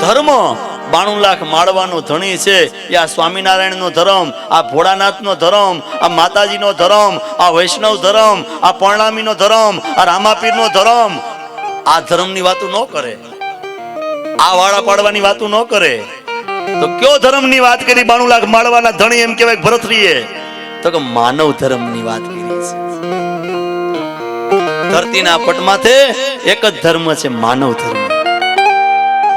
ધર્મ 92 લાખ માળવાનો ધણી છે. એ આ સ્વામિનારાયણ નો ધર્મ, આ ભોળાનાથ નો ધર્મ, આ માતાજી નો ધર્મ, આ વૈષ્ણવ ધર્મ, આ પરણામી નો ધર્મ, આ રામાપીર નો ધર્મ. આ ધર્મ ની વાતો ન કરે, આ વાળા પાડવાની વાતો ન કરે. તો કયો ધર્મ ની વાત કરી? 92 લાખ માળવાના ધણી એમ કહેવાય ભરતરીએ. તો કે માનવ ધર્મ ની વાત કરી છે. ધરતીના પટમાથે એક જ ધર્મ છે, માનવ ધર્મ.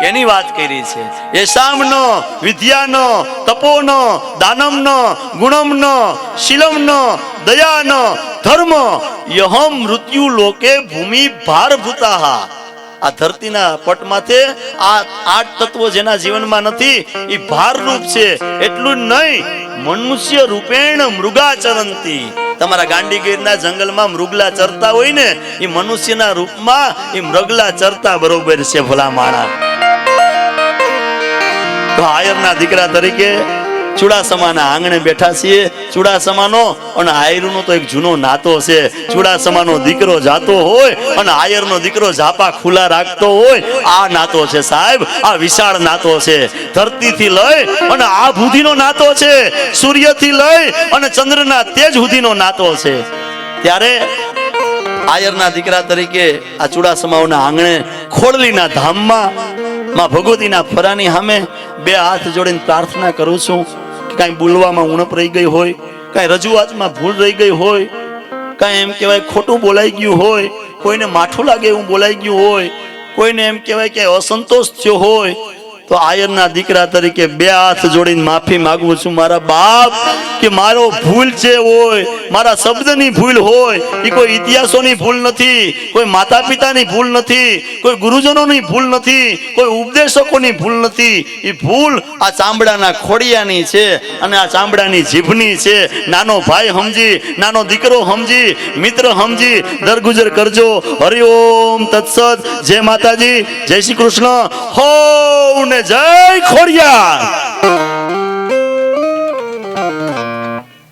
એની વાત કરી છે. એ શામનો વિદ્યાનો તપોનો દાનમનો ગુણમનો શીલમનો દયાનો ધર્મ યહમ મૃત્યુ લોકે ભૂમિ ભારભૂતાહ. આ ધરતીના પટમાથે આ 8 તત્વો જેના જીવનમાં નથી એ ભારરૂપ છે. એટલું જ નહીં, મનુષ્ય રૂપેણ મૃગાચરંતી. તમારા ગાંડીગીરના જંગલમાં મૃગલા ચરતા હોય ને, એ મનુષ્યના રૂપમાં એ મૃગલા ચરતા બરોબર છે. ભલા માણા તો આયરના દીકરા તરીકે ચુડાસમાના આંગણે બેઠા છીએ. ચુડાસમાનો અને આયરનો તો એક જૂનો નાતો છે. ચુડાસમાનો દીકરો જાતો હોય અને આયરનો દીકરો ઝાપા ખુલ્લા રાખતો હોય. આ નાતો છે સાહેબ, આ વિશાળ નાતો છે. ધરતીથી લઈ અને આ બુદ્ધિનો નાતો છે. સૂર્યથી લઈ અને ચંદ્રના તેજ સુધીનો નાતો છે. ત્યારે આયરના દીકરા તરીકે આ ચુડાસમાઓના આંગણે ખોડલીના ધામમાં માં ભગવતીના ફરાની સામે 2 હાથ જોડીને પ્રાર્થના કરું છું કે કાંઈ બોલવામાં ઉણપ રહી ગઈ હોય, કાંઈ રજૂઆતમાં ભૂલ રહી ગઈ હોય, કાંઈ એમ કહેવાય ખોટું બોલાઈ ગયું હોય, કોઈને માઠું લાગે એવું બોલાઈ ગયું હોય, કોઈને એમ કહેવાય કે અસંતોષ થયો હોય, તો આયરના દીકરા તરીકે 2 હાથ જોડીને માફી માંગુ છું મારા બાપ, કે મારો ભૂલ છે હોય, મારા શબ્દની ભૂલ હોય. એ કોઈ ઇતિહાસોની ભૂલ નથી, કોઈ માતા પિતાની ભૂલ નથી, કોઈ ગુરુજનોની ભૂલ નથી, કોઈ ઉપદેશકોની ભૂલ નથી. એ ભૂલ આ ચામડાના ખોડિયાની છે અને આ ચામડાની જીભની છે. નાનો ભાઈ સમજી, નાનો દીકરો સમજી, મિત્ર સમજી દરગુજર કરજો. હરિઓમ તત્સત. જય માતાજી, જય શ્રી કૃષ્ણ. હો ને જય ખોડિયાર.